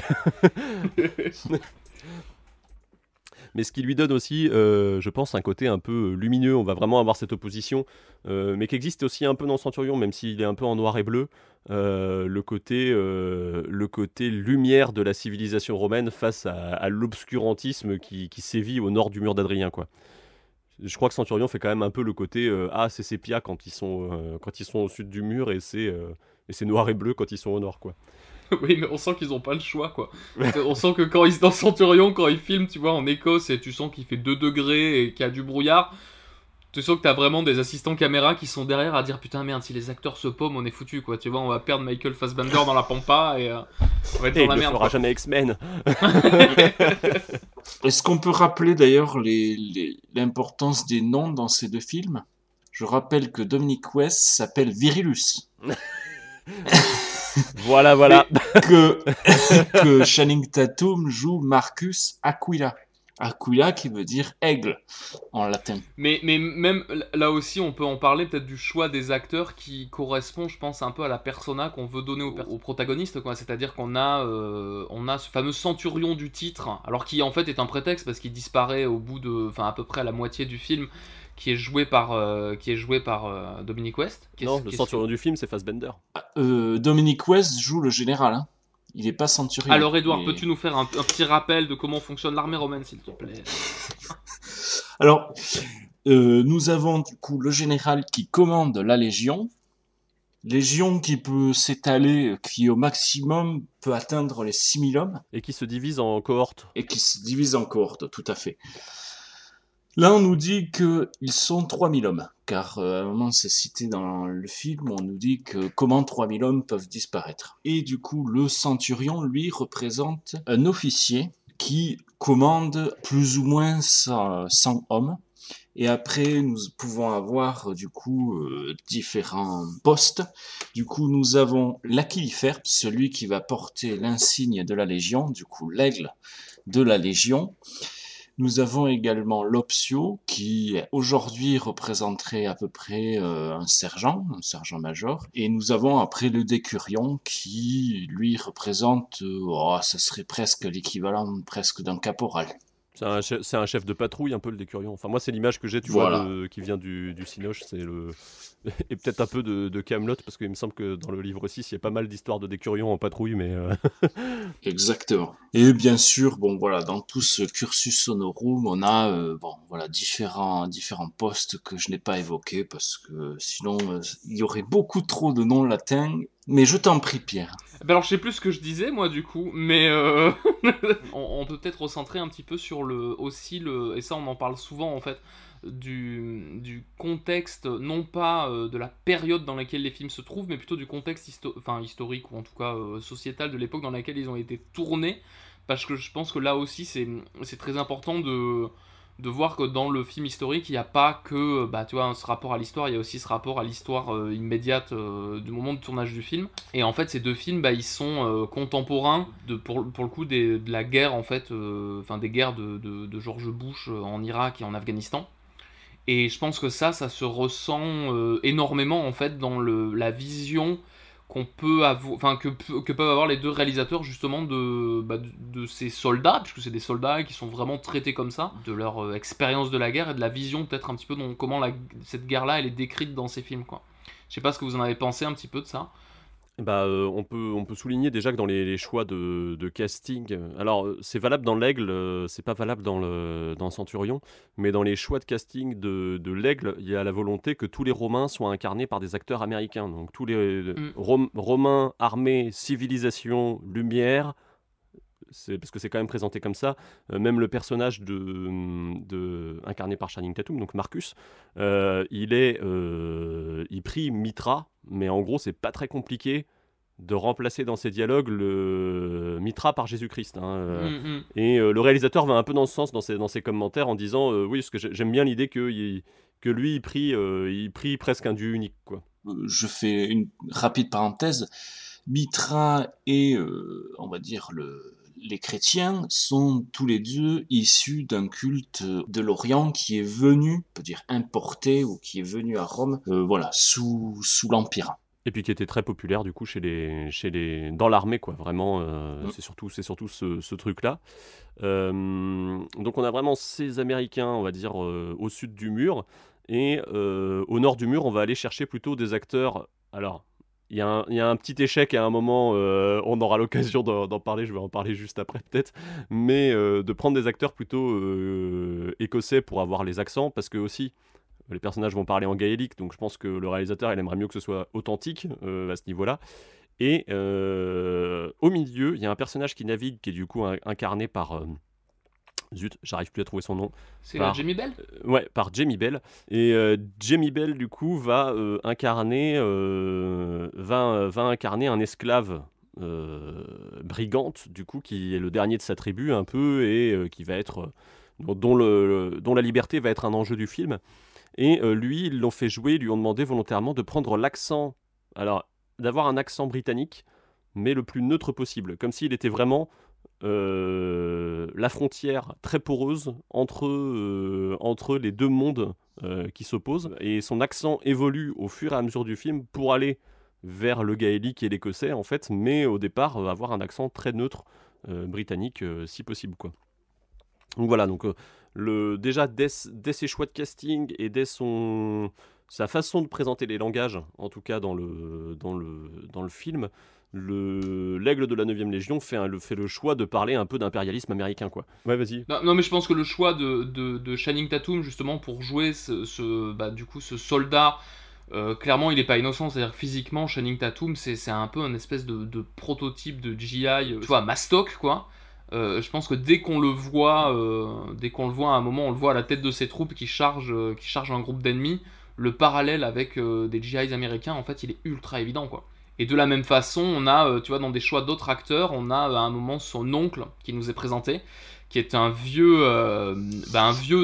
Mais ce qui lui donne aussi, je pense, un côté un peu lumineux. On va vraiment avoir cette opposition, mais qui existe aussi un peu dans Centurion, même s'il est un peu en noir et bleu. Le côté lumière de la civilisation romaine face à l'obscurantisme qui sévit au nord du mur d'Adrien, quoi. Je crois que Centurion fait quand même un peu le côté c'est sépia quand ils sont au sud du mur, et c'est noir et bleu quand ils sont au nord, quoi. Oui, mais on sent qu'ils ont pas le choix, quoi. On sent que dans Centurion, quand ils filment, tu vois, en Écosse, et tu sens qu'il fait 2 degrés et qu'il y a du brouillard, tu sens que t'as vraiment des assistants caméra qui sont derrière à dire putain merde, si les acteurs se paument, on est foutu, quoi. Tu vois, on va perdre Michael Fassbender dans la pampa et on va être dans la merde. Il ne fera jamais X-Men. Est-ce qu'on peut rappeler d'ailleurs l'importance des noms dans ces 2 films ? Je rappelle que Dominic West s'appelle Virilus. Voilà. que Channing Tatum joue Marcus Aquila. Aquila qui veut dire aigle en latin. Mais même là aussi, on peut en parler peut-être du choix des acteurs qui correspond, je pense, un peu à la persona qu'on veut donner au protagoniste, quoi. C'est-à-dire qu'on a ce fameux centurion du titre, alors qui en fait est un prétexte parce qu'il disparaît au bout de, à peu près à la moitié du film, qui est joué par Dominic West. Non, le centurion du film, c'est Fassbender. Dominic West joue le général, hein. Il n'est pas centurion. Alors Edouard, peux-tu nous faire un petit rappel de comment fonctionne l'armée romaine, s'il te plaît? Alors, nous avons du coup le général qui commande la légion qui peut s'étaler, qui au maximum peut atteindre les 6000 hommes. Et qui se divise en cohortes. Tout à fait. Là, on nous dit qu'ils sont 3000 hommes, car à un moment, c'est cité dans le film, on nous dit que comment 3000 hommes peuvent disparaître. Et du coup, le centurion, lui, représente un officier qui commande plus ou moins 100 hommes. Et après, nous pouvons avoir du coup différents postes. Du coup, nous avons l'Achilliferpe, celui qui va porter l'insigne de la Légion, du coup l'aigle de la Légion. Nous avons également l'Optio, qui aujourd'hui représenterait à peu près un sergent-major. Et nous avons après le Décurion, qui lui représente, ça serait presque l'équivalent presque d'un caporal. C'est un chef de patrouille, un peu le Décurion. Enfin, moi, c'est l'image que j'ai, Voilà. vois, qui vient du Cinoche. Et peut-être un peu de Camelot, parce qu'il me semble que dans le livre 6, il y a pas mal d'histoires de Décurion en patrouille, mais... Exactement. Et bien sûr, dans tout ce cursus honorum, on a différents postes que je n'ai pas évoqués, parce que sinon, il y aurait beaucoup trop de noms latins. Mais je t'en prie, Pierre. Alors, je sais plus ce que je disais, moi, du coup, mais on peut peut-être recentrer un petit peu sur et ça, on en parle souvent, en fait, du contexte, non pas de la période dans laquelle les films se trouvent, mais plutôt du contexte historique, ou en tout cas sociétal de l'époque dans laquelle ils ont été tournés, parce que je pense que là aussi, c'est très important de voir que dans le film historique, il n'y a pas que ce rapport à l'histoire, il y a aussi ce rapport à l'histoire immédiate du moment de tournage du film. Et en fait, ces deux films, ils sont contemporains pour le coup de la guerre, en fait, des guerres de George Bush en Irak et en Afghanistan. Et je pense que ça se ressent énormément, en fait, dans la vision qu'on peut avoir, que peuvent avoir les deux réalisateurs justement de ces soldats, puisque c'est des soldats qui sont vraiment traités comme ça, de leur expérience de la guerre et de la vision peut-être un petit peu de comment cette guerre-là elle est décrite dans ces films, quoi. Je sais pas ce que vous en avez pensé un petit peu de ça. On peut souligner déjà que dans les choix de casting, alors c'est valable dans l'Aigle, c'est pas valable dans Centurion, mais dans les choix de casting de l'Aigle, il y a la volonté que tous les Romains soient incarnés par des acteurs américains. Donc tous les Romains, armée, civilisation, lumière, parce que c'est quand même présenté comme ça. Même le personnage incarné par Channing Tatum, donc Marcus, il prie Mitra, mais en gros c'est pas très compliqué de remplacer dans ses dialogues le Mitra par Jésus-Christ. Et le réalisateur va un peu dans ce sens dans ses commentaires en disant oui, parce que j'aime bien l'idée que lui il prie presque un dieu unique, quoi. Je fais une rapide parenthèse. Mitra et on va dire les chrétiens sont tous les deux issus d'un culte de l'Orient qui est venu, on peut dire importé, ou qui est venu à Rome, sous l'Empire. Et puis qui était très populaire du coup dans l'armée, quoi. Vraiment, c'est surtout ce truc-là. Donc on a vraiment ces Américains, on va dire, au sud du mur, et au nord du mur, on va aller chercher plutôt des acteurs. Alors, il y a un petit échec à un moment, on aura l'occasion d'en parler, je vais en parler juste après peut-être, mais de prendre des acteurs plutôt écossais pour avoir les accents, parce que aussi les personnages vont parler en gaélique, donc je pense que le réalisateur il aimerait mieux que ce soit authentique à ce niveau-là. Et au milieu, il y a un personnage qui navigue, qui est du coup incarné par... Zut, j'arrive plus à trouver son nom. C'est Jamie Bell ? Ouais, par Jamie Bell. Et Jamie Bell, du coup, va incarner un esclave brigante, du coup, qui est le dernier de sa tribu, un peu, et qui va être... dont la liberté va être un enjeu du film. Et lui, ils l'ont fait jouer, ils lui ont demandé volontairement de prendre l'accent... Alors, d'avoir un accent britannique, mais le plus neutre possible. Comme s'il était vraiment... la frontière très poreuse entre les deux mondes qui s'opposent, et son accent évolue au fur et à mesure du film pour aller vers le gaélique et l'écossais en fait, mais au départ avoir un accent très neutre britannique si possible, quoi. Donc voilà, déjà dès ses choix de casting et dès sa façon de présenter les langages, en tout cas dans le film, l'aigle de la 9e Légion fait le choix de parler un peu d'impérialisme américain, quoi. Ouais, vas-y. Non, mais je pense que le choix de Channing Tatum, justement, pour jouer ce soldat, clairement, il est pas innocent. C'est-à-dire que physiquement, Channing Tatum, c'est un peu un espèce de prototype de GI, tu vois, mastoc, quoi. Je pense que dès qu'on le voit à un moment, on le voit à la tête de ses troupes qui chargent un groupe d'ennemis, le parallèle avec des GIs américains, en fait, il est ultra évident, quoi. Et de la même façon, on a, tu vois, dans des choix d'autres acteurs, on a à un moment son oncle qui nous est présenté, qui est un vieux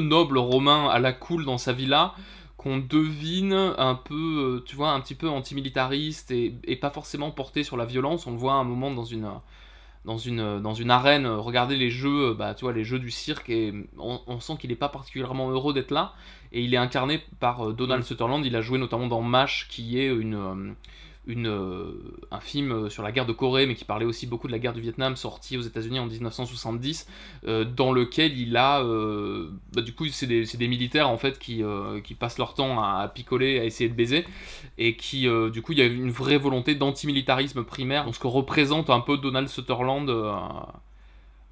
noble romain à la cool dans sa villa, qu'on devine un peu, tu vois, un petit peu antimilitariste et pas forcément porté sur la violence. On le voit à un moment dans une arène, regarder les jeux, tu vois, les jeux du cirque, et on sent qu'il n'est pas particulièrement heureux d'être là. Et il est incarné par Donald Sutherland. Il a joué notamment dans MASH, qui est un film sur la guerre de Corée, mais qui parlait aussi beaucoup de la guerre du Vietnam, sorti aux États-Unis en 1970, dans lequel il a, du coup, c'est des militaires en fait qui passent leur temps à picoler, à essayer de baiser, et qui, du coup, il y a une vraie volonté d'antimilitarisme primaire, donc ce que représente un peu Donald Sutherland.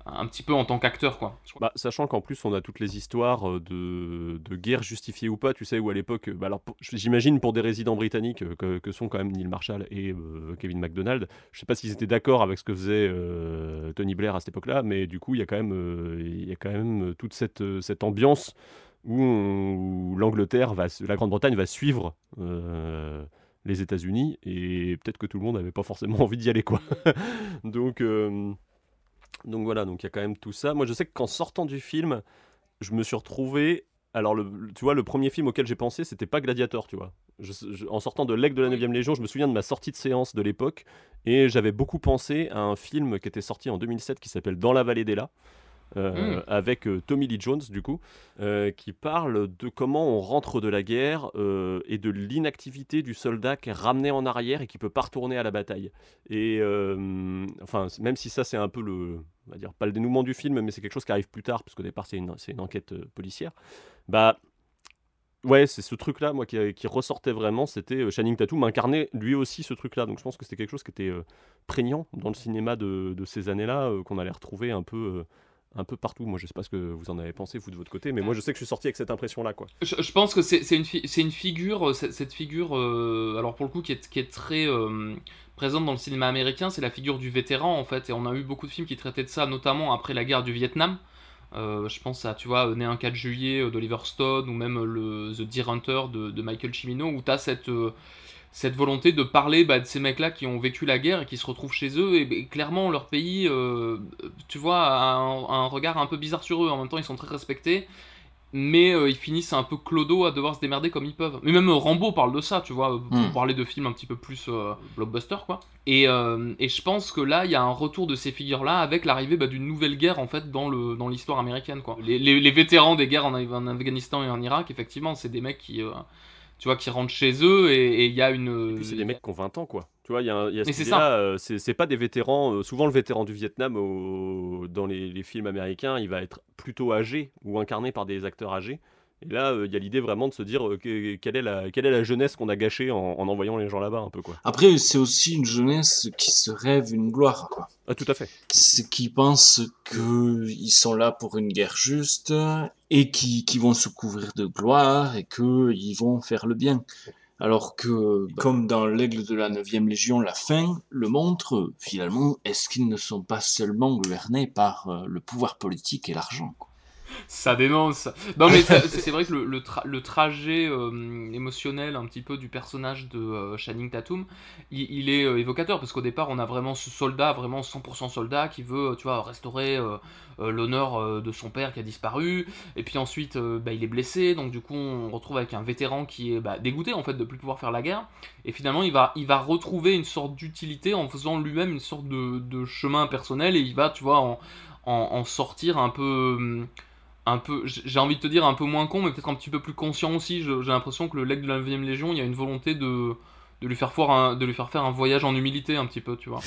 Un petit peu en tant qu'acteur, quoi. Sachant qu'en plus on a toutes les histoires de guerre justifiée ou pas, tu sais, où à l'époque, j'imagine pour des résidents britanniques que sont quand même Neil Marshall et Kevin MacDonald, je sais pas s'ils étaient d'accord avec ce que faisait Tony Blair à cette époque-là, mais du coup il y a quand même toute cette ambiance où l'Angleterre la Grande-Bretagne va suivre les États-Unis, et peut-être que tout le monde n'avait pas forcément envie d'y aller, quoi. Donc voilà, donc il y a quand même tout ça. Moi, je sais qu'en sortant du film, je me suis retrouvé... Alors, tu vois, le premier film auquel j'ai pensé, c'était pas Gladiator, tu vois. En sortant de l'aigle de la 9e Légion, je me souviens de ma sortie de séance de l'époque, et j'avais beaucoup pensé à un film qui était sorti en 2007 qui s'appelle Dans la vallée d'Ela, avec Tommy Lee Jones, du coup, qui parle de comment on rentre de la guerre et de l'inactivité du soldat qui est ramené en arrière et qui peut pas retourner à la bataille. Et enfin, même si ça c'est un peu on va dire pas le dénouement du film, mais c'est quelque chose qui arrive plus tard, parce qu'au départ c'est une enquête policière. Ouais, c'est ce truc-là, moi, qui ressortait vraiment, c'était Channing Tatum incarnait lui aussi ce truc-là. Donc je pense que c'était quelque chose qui était prégnant dans le cinéma de ces années-là, qu'on allait retrouver un peu partout. Moi, je sais pas ce que vous en avez pensé, vous, de votre côté, mais moi, je sais que je suis sorti avec cette impression-là, quoi. Je pense que c'est une figure, cette figure, alors pour le coup, qui est très présente dans le cinéma américain, c'est la figure du vétéran, en fait, et on a eu beaucoup de films qui traitaient de ça, notamment après la guerre du Vietnam. Je pense à, tu vois, Né un 4 juillet d'Oliver Stone, ou même The Deer Hunter de Michael Cimino, où tu as cette volonté de parler de ces mecs-là qui ont vécu la guerre et qui se retrouvent chez eux, et clairement leur pays, tu vois, a un regard un peu bizarre sur eux. En même temps, ils sont très respectés, mais ils finissent un peu clodo à devoir se démerder comme ils peuvent. Mais même Rambo parle de ça, tu vois, pour parler de films un petit peu plus blockbuster, quoi. Et je pense que là, il y a un retour de ces figures-là avec l'arrivée d'une nouvelle guerre, en fait, dans l'histoire américaine, quoi. Les vétérans des guerres en Afghanistan et en Irak, effectivement, c'est des mecs qui... tu vois, qui rentrent chez eux, et il y a une... Et puis c'est des mecs qui ont 20 ans, quoi. Tu vois, il y a cette idée-là, c'est pas des vétérans... souvent, le vétéran du Vietnam, dans les films américains, il va être plutôt âgé, ou incarné par des acteurs âgés. Et là, il y a l'idée vraiment de se dire quelle est la jeunesse qu'on a gâchée en envoyant les gens là-bas, un peu, quoi. Après, c'est aussi une jeunesse qui se rêve une gloire, quoi. Ah, tout à fait. C'est qui pensent qu'ils sont là pour une guerre juste, et qui vont se couvrir de gloire, et qu'ils vont faire le bien. Alors que, comme dans l'aigle de la 9e Légion, la fin le montre, finalement, est-ce qu'ils ne sont pas seulement gouvernés par le pouvoir politique et l'argent, quoi. Ça dénonce. Non, mais c'est vrai que le trajet émotionnel un petit peu du personnage de Channing Tatum, il est évocateur, parce qu'au départ on a vraiment ce soldat, vraiment 100% soldat, qui veut, tu vois, restaurer l'honneur de son père qui a disparu, et puis ensuite il est blessé, donc du coup on retrouve avec un vétéran qui est dégoûté en fait de plus pouvoir faire la guerre, et finalement il va retrouver une sorte d'utilité en faisant lui-même une sorte de chemin personnel, et il va, tu vois, en sortir un peu, j'ai envie de te dire un peu moins con, mais peut-être un petit peu plus conscient aussi. J'ai l'impression que l'aigle de la 9e Légion, il y a une volonté de lui faire faire un voyage en humilité un petit peu, tu vois.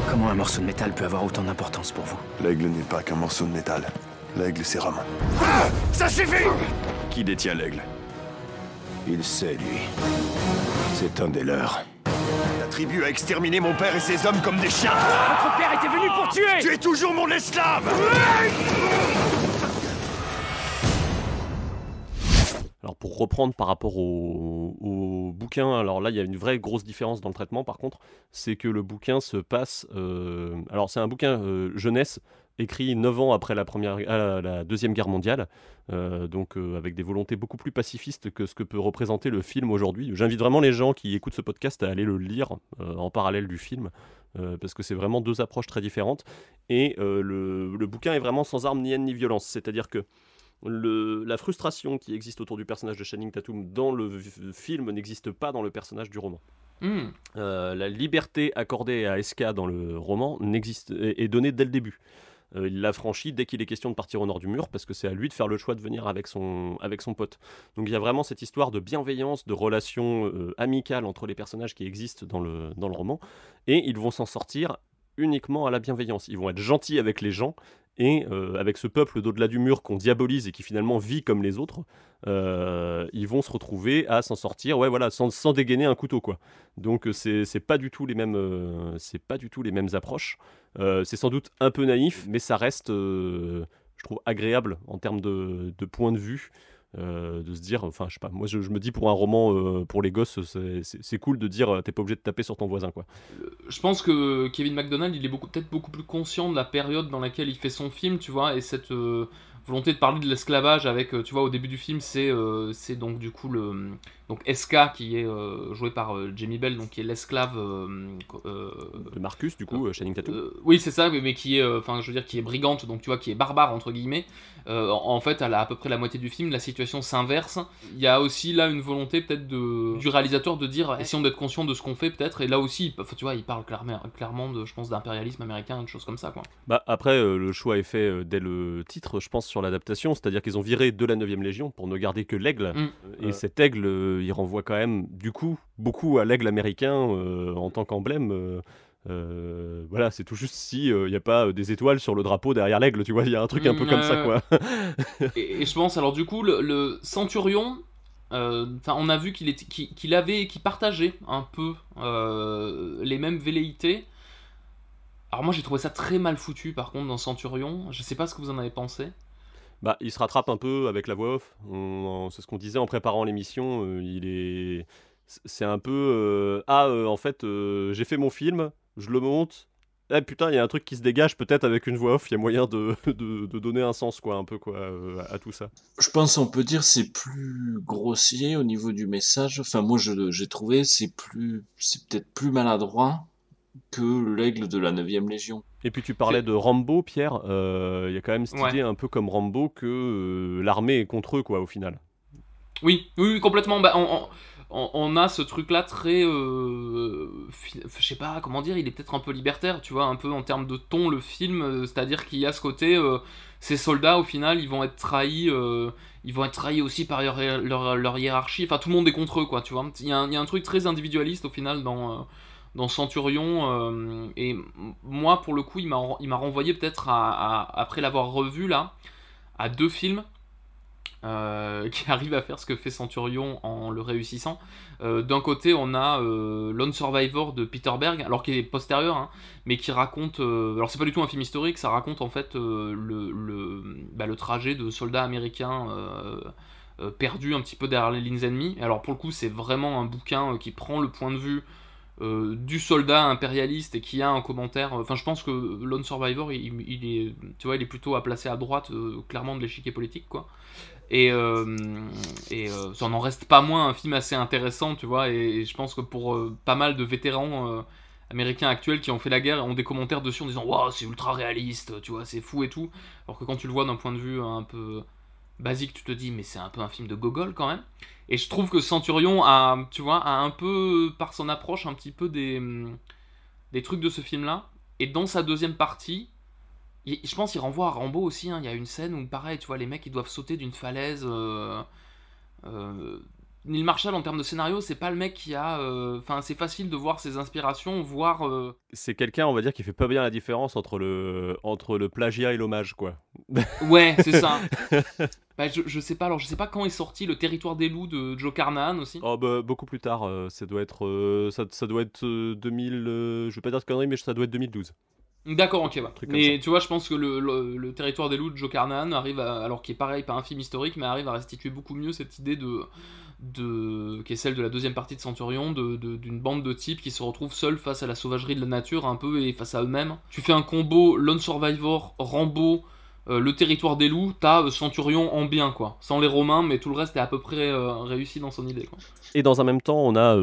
Comment un morceau de métal peut avoir autant d'importance pour vous? L'aigle n'est pas qu'un morceau de métal. L'aigle, c'est Ramon. Ah, ça suffit! Qui détient l'aigle? Il sait, lui. C'est un des leurs. La tribu a exterminé mon père et ses hommes comme des chiens! Votre père était venu pour tuer! Tu es toujours mon esclave! Alors pour reprendre par rapport au bouquin, alors là il y a une vraie grosse différence dans le traitement par contre, c'est que le bouquin se passe... alors c'est un bouquin jeunesse, écrit 9 ans après la Deuxième Guerre mondiale, donc avec des volontés beaucoup plus pacifistes que ce que peut représenter le film aujourd'hui. J'invite vraiment les gens qui écoutent ce podcast à aller le lire en parallèle du film, parce que c'est vraiment deux approches très différentes, et le bouquin est vraiment sans armes ni haine ni violence, c'est-à-dire que la frustration qui existe autour du personnage de Channing Tatum dans le film n'existe pas dans le personnage du roman. La liberté accordée à SK dans le roman est donnée dès le début. Il l'a franchi dès qu'il est question de partir au nord du mur, parce que c'est à lui de faire le choix de venir avec son pote. Donc il y a vraiment cette histoire de bienveillance, de relation amicale entre les personnages qui existent dans le roman, et ils vont s'en sortir uniquement à la bienveillance. Ils vont être gentils avec les gens, et avec ce peuple d'au-delà du mur qu'on diabolise et qui finalement vit comme les autres, ils vont se retrouver à s'en sortir, sans dégainer un couteau, quoi. Donc c'est pas du tout les mêmes approches. C'est sans doute un peu naïf, mais ça reste, je trouve, agréable en termes de point de vue. De se dire, enfin je sais pas, moi je me dis pour un roman pour les gosses, c'est cool de dire t'es pas obligé de taper sur ton voisin, quoi. Je pense que Kevin MacDonald il est peut-être beaucoup plus conscient de la période dans laquelle il fait son film, tu vois, et cette volonté de parler de l'esclavage avec, tu vois, au début du film c'est donc du coup donc SK qui est joué par Jamie Bell, donc qui est l'esclave de Marcus, du coup, Channing Tatum. Oui, c'est ça, mais qui est, enfin, je veux dire, qui est brigante, donc tu vois, qui est barbare entre guillemets. En fait, à peu près la moitié du film, la situation s'inverse. Il y a aussi là une volonté peut-être du réalisateur de dire, essayons d'être conscients de ce qu'on fait peut-être. Et là aussi, tu vois, il parle clairement de, je pense, d'impérialisme américain, de choses comme ça, quoi. Bah après, le choix est fait dès le titre, je pense, sur l'adaptation, c'est-à-dire qu'ils ont viré de la 9e Légion pour ne garder que l'aigle. Et cet aigle, il renvoie quand même, du coup, beaucoup à l'aigle américain en tant qu'emblème. Voilà, c'est tout juste si il n'y a pas des étoiles sur le drapeau derrière l'aigle, tu vois, il y a un truc un peu comme ça, quoi. et je pense, alors du coup, le Centurion, on a vu qu'il partageait un peu les mêmes velléités. Alors moi j'ai trouvé ça très mal foutu par contre dans Centurion, je sais pas ce que vous en avez pensé. Bah, il se rattrape un peu avec la voix off, c'est ce qu'on disait en préparant l'émission, c'est un peu en fait j'ai fait mon film, je le monte, putain il y a un truc qui se dégage, peut-être avec une voix off il y a moyen de donner un sens, quoi, un peu, quoi, à tout ça. Je pense on peut dire c'est plus grossier au niveau du message, enfin moi j'ai trouvé c'est peut-être plus maladroit que l'aigle de la 9e Légion. Et puis tu parlais de Rambo, Pierre, il y a quand même cette idée un peu comme Rambo que l'armée est contre eux, quoi, au final. Oui, complètement. Bah, on a ce truc-là très... je sais pas comment dire, il est peut-être un peu libertaire, tu vois, un peu en termes de ton, le film, c'est-à-dire qu'il y a ce côté... ces soldats, au final, ils vont être trahis aussi par leur hiérarchie, enfin tout le monde est contre eux, quoi, tu vois. Il y a un truc très individualiste, au final, dans Centurion, et moi pour le coup il m'a renvoyé peut-être après l'avoir revu là à deux films qui arrivent à faire ce que fait Centurion en le réussissant. D'un côté on a Lone Survivor de Peter Berg, alors qui est postérieur, hein, mais qui raconte, alors c'est pas du tout un film historique, ça raconte en fait le trajet de soldats américains perdus un petit peu derrière les lignes ennemies. Alors pour le coup c'est vraiment un bouquin qui prend le point de vue du soldat impérialiste et qui a un commentaire, enfin je pense que Lone Survivor il est, tu vois, il est plutôt à placer à droite clairement de l'échiquier politique, quoi, et ça n'en reste pas moins un film assez intéressant, tu vois, et je pense que pour pas mal de vétérans américains actuels qui ont fait la guerre ont des commentaires dessus en disant waouh c'est ultra réaliste, tu vois, c'est fou et tout, alors que quand tu le vois d'un point de vue un peu basique tu te dis mais c'est un peu un film de Gogol quand même. Et je trouve que Centurion a un peu, par son approche, un petit peu des trucs de ce film-là. Et dans sa deuxième partie, je pense qu'il renvoie à Rambo aussi, hein. Il y a une scène où, pareil, tu vois, les mecs, ils doivent sauter d'une falaise Neil Marshall, en termes de scénario, c'est pas le mec qui a... Enfin, c'est facile de voir ses inspirations, voir... C'est quelqu'un, on va dire, qui fait pas bien la différence entre le plagiat et l'hommage, quoi. Ouais, c'est ça. Bah, je sais pas, alors je sais pas quand est sorti Le Territoire des loups de Joe Carnahan aussi. Oh, bah, beaucoup plus tard, ça doit être... ça doit être 2000... je vais pas dire de conneries, mais ça doit être 2012. D'accord, ok, ouais. Mais ça. tu vois, je pense que le Territoire des loups de Joe Carnahan arrive à, alors qui est pareil, pas un film historique, mais arrive à restituer beaucoup mieux cette idée qui est celle de la deuxième partie de Centurion, d'une bande de types qui se retrouvent seuls face à la sauvagerie de la nature, un peu, et face à eux-mêmes. Tu fais un combo Lone Survivor, Rambo, le Territoire des loups, t'as Centurion en bien, quoi. Sans les Romains, mais tout le reste est à peu près réussi dans son idée, quoi. Et dans un même temps, on a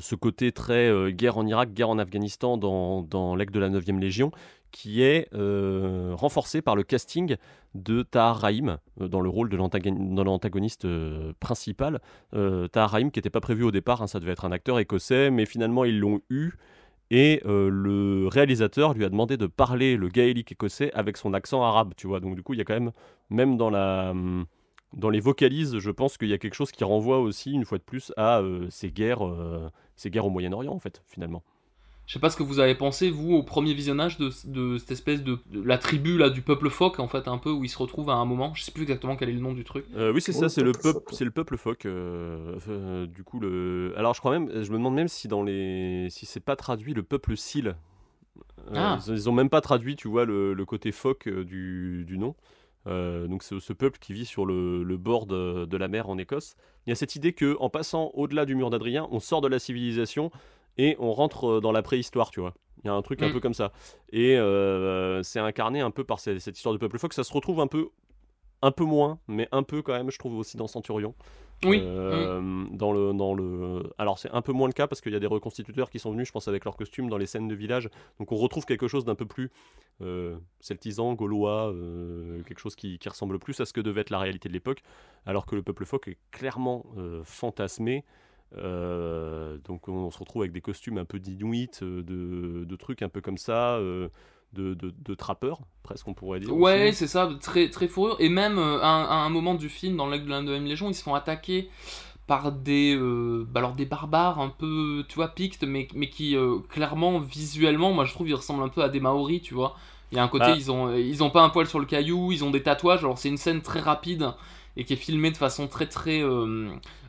ce côté très guerre en Irak, guerre en Afghanistan dans l'aigle de la 9e Légion, qui est renforcé par le casting de Tahar Rahim dans le rôle de l'antagoniste principal. Tahar Rahim qui n'était pas prévu au départ, hein, ça devait être un acteur écossais, mais finalement ils l'ont eu, et le réalisateur lui a demandé de parler le gaélique écossais avec son accent arabe, tu vois. Donc du coup il y a quand même dans les vocalises, je pense qu'il y a quelque chose qui renvoie aussi, une fois de plus, à ces guerres au Moyen-Orient, en fait, finalement. Je sais pas ce que vous avez pensé, vous, au premier visionnage de cette espèce de la tribu là du peuple phoque, en fait, un peu, où ils se retrouvent à un moment. Je sais plus exactement quel est le nom du truc. Oui, c'est ça, c'est le peuple phoque. Du coup, alors je crois même, je me demande même si si c'est pas traduit le peuple Seal. Ils ont même pas traduit, tu vois, le côté phoque du nom. Donc c'est ce peuple qui vit sur le bord de la mer en Écosse. Il y a cette idée qu'en passant au-delà du mur d'Adrien, on sort de la civilisation et on rentre dans la préhistoire, tu vois. Il y a un truc un peu comme ça. Et c'est incarné un peu par cette histoire de peuple phoque. Ça se retrouve un peu moins, mais un peu quand même, je trouve, aussi dans Centurion. Oui. Alors c'est un peu moins le cas parce qu'il y a des reconstituteurs qui sont venus, je pense, avec leurs costumes dans les scènes de village. Donc on retrouve quelque chose d'un peu plus celtisant, gaulois, quelque chose qui ressemble plus à ce que devait être la réalité de l'époque, alors que le peuple phoque est clairement fantasmé. Donc on se retrouve avec des costumes un peu d'Inuit, de trucs un peu comme ça. De trappeurs, presque on pourrait dire. Ouais, aussi. c'est ça, très, très fourrure. Et même à un moment du film, dans l'aigle de la 9e Légion, ils se font attaquer par des barbares un peu, tu vois, pictes, mais qui clairement, visuellement, moi je trouve, ils ressemblent un peu à des Maoris, tu vois. Il y a un côté, ils ont pas un poil sur le caillou, ils ont des tatouages. Alors c'est une scène très rapide et qui est filmée de façon très très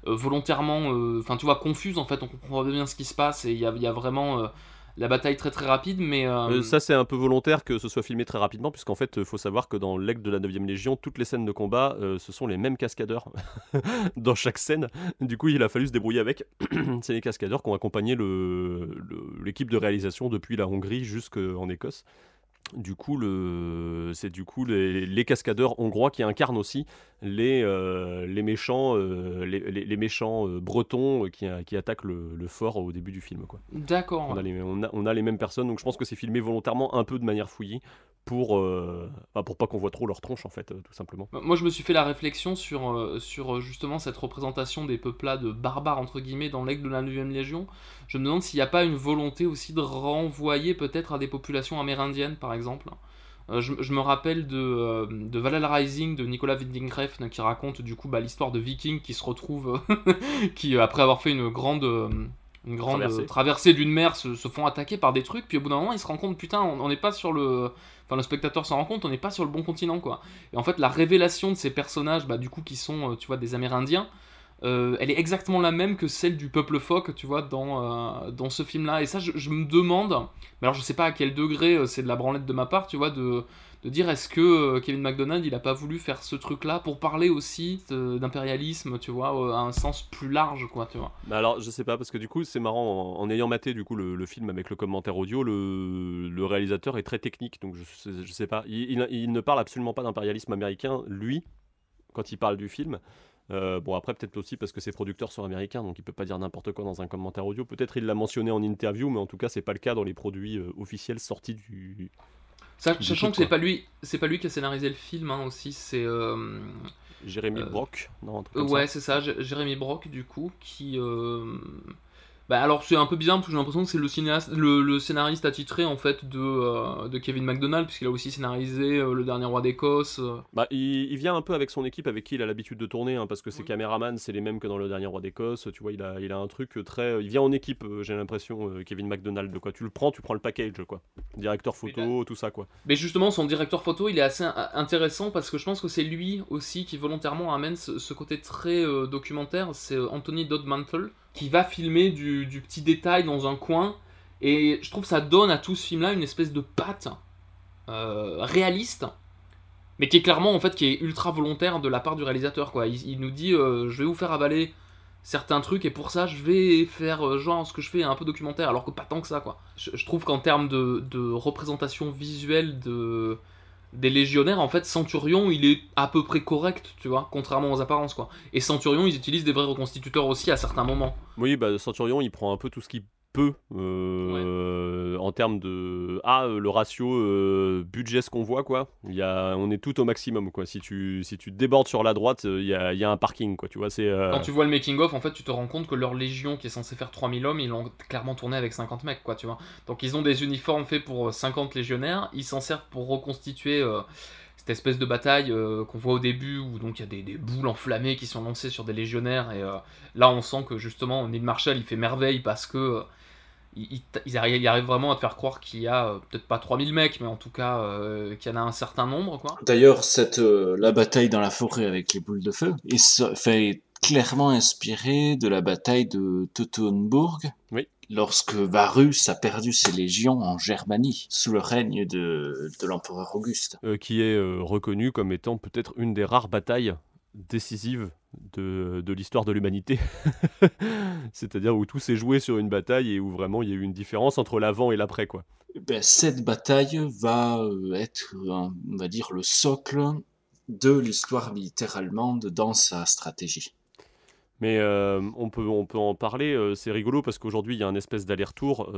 volontairement, enfin tu vois, confuse en fait. On comprend pas bien ce qui se passe et il y a vraiment la bataille très très rapide, mais... Ça c'est un peu volontaire que ce soit filmé très rapidement, puisqu'en fait il faut savoir que dans l'aigle de la 9e Légion, toutes les scènes de combat, ce sont les mêmes cascadeurs dans chaque scène. Du coup il a fallu se débrouiller avec. C'est les cascadeurs qui ont accompagné l'équipe de réalisation depuis la Hongrie jusqu'en Écosse. Du coup, c'est les cascadeurs hongrois qui incarnent aussi les méchants, les méchants bretons qui attaquent le fort au début du film, quoi. D'accord. On a les mêmes personnes, donc je pense que c'est filmé volontairement un peu de manière fouillie pour pas qu'on voit trop leur tronche, en fait, tout simplement. Moi, je me suis fait la réflexion sur justement cette représentation des peuplades barbares, entre guillemets, dans l'aigle de la 9e Légion. Je me demande s'il n'y a pas une volonté aussi de renvoyer peut-être à des populations amérindiennes, par exemple. Je me rappelle de Valhalla Rising de Nicolas Winding Refn, qui raconte du coup l'histoire de Vikings qui se retrouvent, qui après avoir fait une grande traversée d'une mer se font attaquer par des trucs, puis au bout d'un moment ils se rendent compte, putain, on n'est pas sur le... Enfin, le spectateur s'en rend compte, on n'est pas sur le bon continent, quoi. Et en fait la révélation de ces personnages, du coup, qui sont, tu vois, des Amérindiens, elle est exactement la même que celle du peuple phoque, tu vois, dans ce film-là. Et ça, je me demande, mais alors je sais pas à quel degré c'est de la branlette de ma part, tu vois, de dire est-ce que Kevin MacDonald il a pas voulu faire ce truc-là pour parler aussi d'impérialisme, tu vois, à un sens plus large, quoi, tu vois. Alors je sais pas, parce que du coup c'est marrant, en ayant maté du coup le film avec le commentaire audio, le réalisateur est très technique, donc je sais pas, il ne parle absolument pas d'impérialisme américain, lui, quand il parle du film. Bon, après peut-être aussi parce que ses producteurs sont américains, donc il peut pas dire n'importe quoi dans un commentaire audio. Peut-être il l'a mentionné en interview, mais en tout cas c'est pas le cas dans les produits officiels sortis du... Sachant que c'est pas lui qui a scénarisé le film, hein, aussi, c'est... Jérémy Brock, non, un truc comme ouais, ça. c'est ça, Jérémy Brock, du coup, qui Bah alors c'est un peu bizarre parce que j'ai l'impression que c'est le scénariste attitré en fait de Kevin MacDonald, puisqu'il a aussi scénarisé Le Dernier Roi d'Écosse. Bah, il vient un peu avec son équipe avec qui il a l'habitude de tourner, hein, parce que ses caméramans c'est les mêmes que dans Le Dernier Roi d'Écosse, tu vois, il a un truc très... Il vient en équipe, j'ai l'impression, Kevin MacDonald, quoi. Tu prends le package, quoi. Directeur photo, tout ça, quoi. Mais justement, son directeur photo, il est assez intéressant parce que je pense que c'est lui aussi qui volontairement amène ce côté très documentaire, c'est Anthony Dodd Mantle, qui va filmer du petit détail dans un coin, et je trouve que ça donne à tout ce film-là une espèce de patte réaliste, mais qui est clairement, en fait, qui est ultra volontaire de la part du réalisateur, quoi. Il nous dit, je vais vous faire avaler certains trucs, et pour ça, je vais faire genre ce que je fais un peu documentaire, alors que pas tant que ça, quoi. Je trouve qu'en termes de représentation visuelle des légionnaires, en fait, Centurion, il est à peu près correct, tu vois, contrairement aux apparences, quoi. Et Centurion, ils utilisent des vrais reconstituteurs aussi à certains moments. Oui, bah Centurion, il prend un peu tout ce qu'il peut en termes de... le ratio budget ce qu'on voit, quoi. On est tout au maximum, quoi. Si tu débordes sur la droite, il y a un parking, quoi, tu vois, c'est... Quand tu vois le making-of, en fait, tu te rends compte que leur légion, qui est censée faire 3000 hommes, ils l'ont clairement tourné avec 50 mecs, quoi, tu vois. Donc ils ont des uniformes faits pour 50 légionnaires, ils s'en servent pour reconstituer... cette espèce de bataille qu'on voit au début, où donc il y a des boules enflammées qui sont lancées sur des légionnaires, et là on sent que justement Neil Marshall il fait merveille parce que il arrive vraiment à te faire croire qu'il y a peut-être pas 3000 mecs, mais en tout cas qu'il y en a un certain nombre, quoi. D'ailleurs, la bataille dans la forêt avec les boules de feu est clairement inspirée de la bataille de Teutoburg. Oui. Lorsque Varus a perdu ses légions en Germanie, sous le règne de l'empereur Auguste. Qui est reconnu comme étant peut-être une des rares batailles décisives de l'histoire de l'humanité. C'est-à-dire où tout s'est joué sur une bataille et où vraiment il y a eu une différence entre l'avant et l'après, quoi. Cette bataille va être, on va dire, le socle de l'histoire militaire allemande dans sa stratégie. Mais on peut en parler, c'est rigolo parce qu'aujourd'hui il y a un espèce d'aller-retour.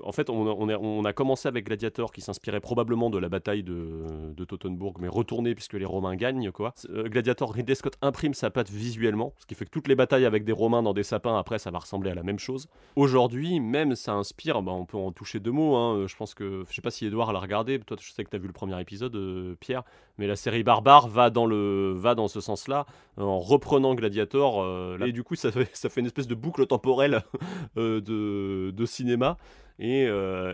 En fait, on a commencé avec Gladiator qui s'inspirait probablement de la bataille de Teutoburg, mais retourné puisque les Romains gagnent, quoi. Gladiator, Ridley Scott imprime sa patte visuellement, ce qui fait que toutes les batailles avec des Romains dans des sapins, après ça va ressembler à la même chose. Aujourd'hui, même ça inspire, on peut en toucher deux mots, hein. Je pense que, je sais pas si Edouard l'a regardé, toi je sais que tu as vu le premier épisode, Pierre, mais la série Barbare va dans ce sens-là, en reprenant Gladiator, et du coup ça fait une espèce de boucle temporelle de cinéma. Et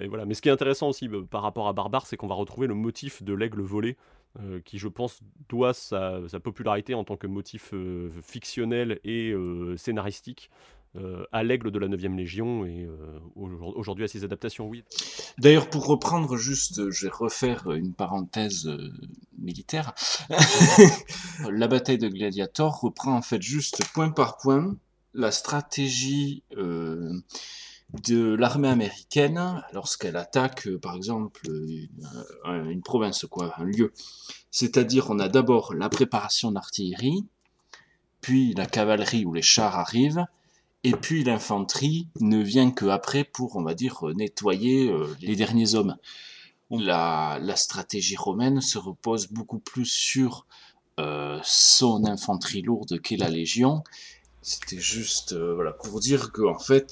voilà. Mais ce qui est intéressant aussi par rapport à Barbare, c'est qu'on va retrouver le motif de l'aigle volé, qui je pense doit sa popularité en tant que motif fictionnel et scénaristique à l'aigle de la 9e Légion et aujourd'hui à ses adaptations, oui. D'ailleurs, pour reprendre juste, je vais refaire une parenthèse militaire. La bataille de Gladiator reprend en fait juste point par point la stratégie de l'armée américaine lorsqu'elle attaque, par exemple, une province, un lieu. C'est-à-dire, on a d'abord la préparation d'artillerie, puis la cavalerie où les chars arrivent, et puis l'infanterie ne vient qu'après pour, on va dire, nettoyer les derniers hommes. La stratégie romaine se repose beaucoup plus sur son infanterie lourde qu'est la Légion. C'était juste pour dire que en fait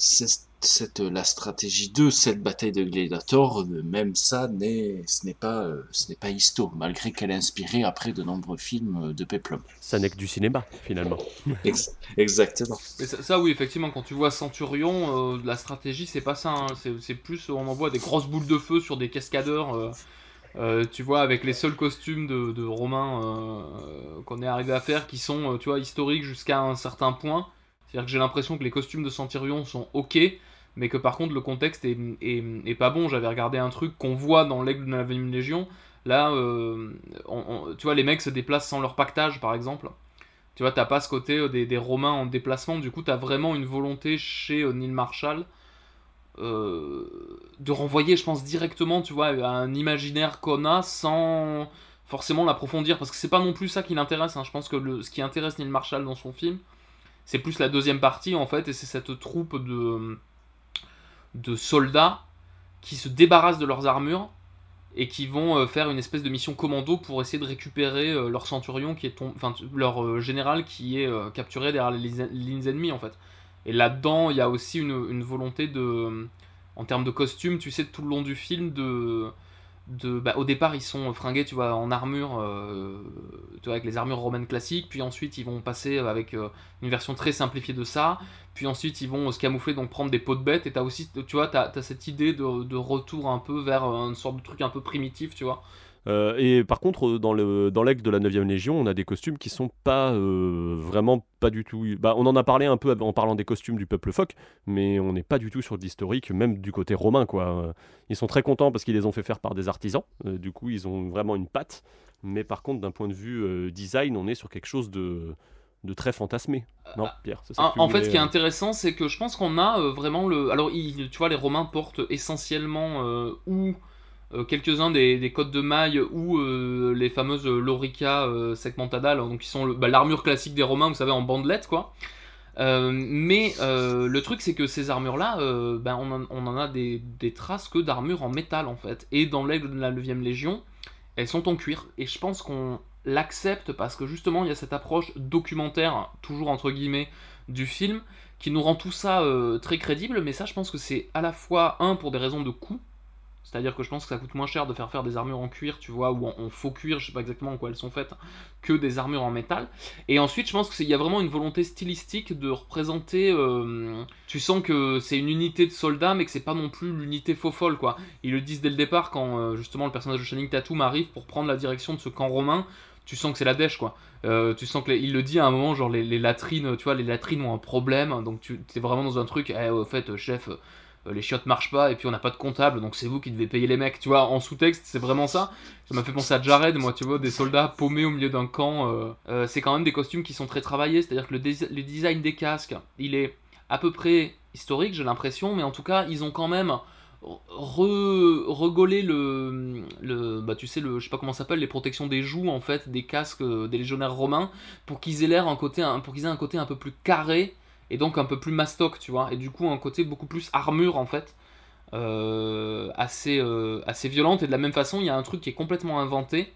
la stratégie de cette bataille de Gladiator, même ça ce n'est pas histo, malgré qu'elle a inspiré après de nombreux films de péplum. Ça n'est que du cinéma finalement. Exactement. Mais ça oui, effectivement, quand tu vois Centurion, la stratégie c'est pas ça, hein. C'est plus on envoie des grosses boules de feu sur des cascadeurs. Tu vois, avec les seuls costumes de Romains qu'on est arrivé à faire qui sont, tu vois, historiques jusqu'à un certain point. C'est-à-dire que j'ai l'impression que les costumes de Centurion sont ok, mais que par contre le contexte est pas bon. J'avais regardé un truc qu'on voit dans l'aigle de la 9e Légion. Là, tu vois, les mecs se déplacent sans leur pactage, par exemple. Tu vois, t'as pas ce côté des Romains en déplacement. Du coup, t'as vraiment une volonté chez Neil Marshall de renvoyer, je pense, directement, tu vois, à un imaginaire qu'on a sans forcément l'approfondir, parce que c'est pas non plus ça qui l'intéresse, hein. Je pense que ce qui intéresse Neil Marshall dans son film, c'est plus la deuxième partie, en fait, et c'est cette troupe de soldats qui se débarrassent de leurs armures et qui vont faire une espèce de mission commando pour essayer de récupérer leur centurion qui est leur général qui est capturé derrière les lignes ennemies, en fait. Et là-dedans, il y a aussi une volonté en termes de costume, tu sais, tout le long du film, au départ, ils sont fringués, tu vois, en armure, tu vois, avec les armures romaines classiques, puis ensuite, ils vont passer avec une version très simplifiée de ça, puis ensuite, ils vont se camoufler, donc prendre des peaux de bêtes, et t'as aussi, tu vois, t'as cette idée de retour un peu vers une sorte de truc un peu primitif, tu vois. Et par contre, dans l'aigle de la 9ème Légion, on a des costumes qui sont pas vraiment pas du tout. Bah, on en a parlé un peu en parlant des costumes du peuple phoque, mais on n'est pas du tout sur de l'historique, même du côté romain, quoi. Ils sont très contents parce qu'ils les ont fait faire par des artisans. Du coup, ils ont vraiment une patte. Mais par contre, d'un point de vue design, on est sur quelque chose de très fantasmé. Non, Pierre, c'est ça que tu En fait, voulais, ce qui est intéressant, c'est que je pense qu'on a vraiment le. Alors, tu vois, les Romains portent essentiellement quelques-uns des cottes de mailles ou les fameuses lorica segmentadales, donc qui sont l'armure classique des Romains, vous savez, en bandelettes, quoi. Mais le truc, c'est que ces armures-là, on en a des traces que d'armure en métal, en fait. Et dans l'aigle de la 9ème Légion, elles sont en cuir. Et je pense qu'on l'accepte parce que justement, il y a cette approche documentaire, toujours entre guillemets, du film, qui nous rend tout ça très crédible. Mais ça, je pense que c'est à la fois, pour des raisons de coût. C'est-à-dire que je pense que ça coûte moins cher de faire des armures en cuir, tu vois, ou en faux cuir, je sais pas exactement en quoi elles sont faites, que des armures en métal. Et ensuite, je pense qu'il y a vraiment une volonté stylistique de représenter... tu sens que c'est une unité de soldats, mais que c'est pas non plus l'unité faux folle, quoi. Ils le disent dès le départ, quand justement le personnage de Channing Tatum arrive pour prendre la direction de ce camp romain, tu sens que c'est la dèche, quoi. Tu sens que il le dit à un moment, genre les latrines, tu vois, les latrines ont un problème, donc t'es vraiment dans un truc, au fait, chef... les chiottes marchent pas et puis on n'a pas de comptable, donc c'est vous qui devez payer les mecs, tu vois, en sous-texte, c'est vraiment ça. Ça m'a fait penser à Jared, moi, tu vois, des soldats paumés au milieu d'un camp. C'est quand même des costumes qui sont très travaillés, c'est-à-dire que le design des casques, il est à peu près historique, j'ai l'impression, mais en tout cas, ils ont quand même regaulé tu sais, je sais pas comment ça s'appelle, les protections des joues, en fait, des casques des légionnaires romains, pour qu'ils aient un côté un peu plus carré, et donc un peu plus mastoc, tu vois, et du coup un côté beaucoup plus armure, en fait, assez violente. Et de la même façon, il y a un truc qui est complètement inventé,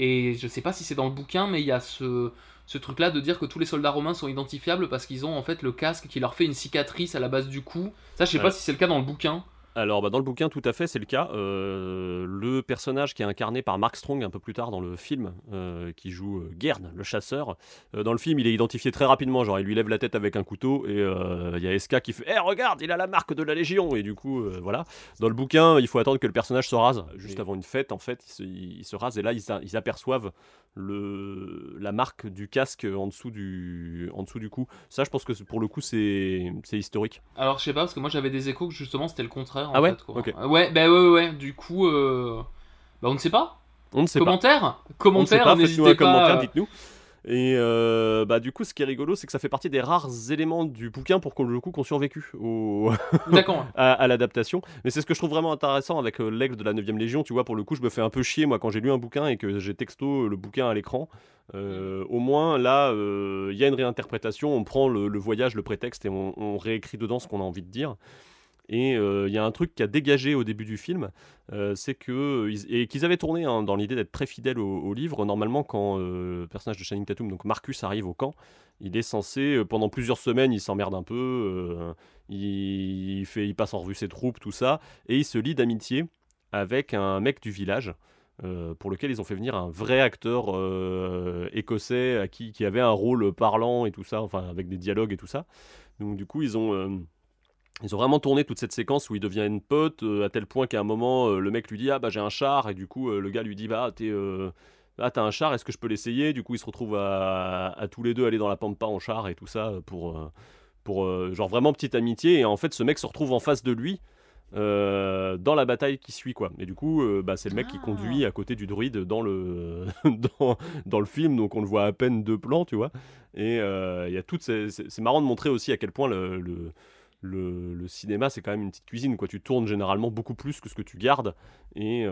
et je sais pas si c'est dans le bouquin, mais il y a ce truc là de dire que tous les soldats romains sont identifiables parce qu'ils ont en fait le casque qui leur fait une cicatrice à la base du cou. Ça, je sais pas si c'est le cas dans le bouquin. Alors, dans le bouquin, tout à fait, c'est le cas. Le personnage qui est incarné par Mark Strong un peu plus tard dans le film, qui joue Gern, le chasseur, dans le film, il est identifié très rapidement. Genre, il lui lève la tête avec un couteau et il y a Eska qui fait « Eh, regarde, il a la marque de la Légion !» Et du coup, voilà. Dans le bouquin, il faut attendre que le personnage se rase. Juste avant une fête, en fait, il se rase et là, ils aperçoivent la marque du casque en dessous du cou. Ça, je pense que pour le coup, c'est historique. Alors, je sais pas, parce que moi, j'avais des échos que justement, c'était le contraire. Ah ouais, fait, quoi. Ok. Ouais. Du coup, on ne sait pas. On ne sait pas. Commentaire, n'hésitez faites-nous un pas. commentaire, dites-nous. Et du coup, ce qui est rigolo, c'est que ça fait partie des rares éléments du bouquin pour le coup qu'on survécu D'accord. à l'adaptation. Mais c'est ce que je trouve vraiment intéressant avec l'aigle de la 9ème Légion. Tu vois, pour le coup, je me fais un peu chier moi quand j'ai lu un bouquin et que j'ai texto le bouquin à l'écran. Au moins là, il y a une réinterprétation. On prend le voyage, le prétexte et on réécrit dedans ce qu'on a envie de dire. Et il y a un truc qui a dégagé au début du film, c'est qu'ils avaient tourné dans l'idée d'être très fidèles au livre. Normalement, quand le personnage de Channing Tatum, donc Marcus, arrive au camp, il est censé, pendant plusieurs semaines, il s'emmerde un peu, il passe en revue ses troupes, tout ça, et il se lie d'amitié avec un mec du village, pour lequel ils ont fait venir un vrai acteur écossais qui avait un rôle parlant et tout ça, enfin avec des dialogues et tout ça. Donc du coup, ils ont vraiment tourné toute cette séquence où ils deviennent potes, à tel point qu'à un moment, le mec lui dit « Ah bah j'ai un char », et du coup le gars lui dit « Bah t'as un char, est-ce que je peux l'essayer ?» Du coup ils se retrouvent à tous les deux aller dans la pampa en char et tout ça, pour genre vraiment petite amitié, et en fait ce mec se retrouve en face de lui, dans la bataille qui suit, quoi. Et du coup c'est le mec qui conduit à côté du druide dans le dans le film, donc on le voit à peine 2 plans, tu vois. Et il y a toutes c'est marrant de montrer aussi à quel point le cinéma, c'est quand même une petite cuisine, quoi. Tu tournes généralement beaucoup plus que ce que tu gardes, et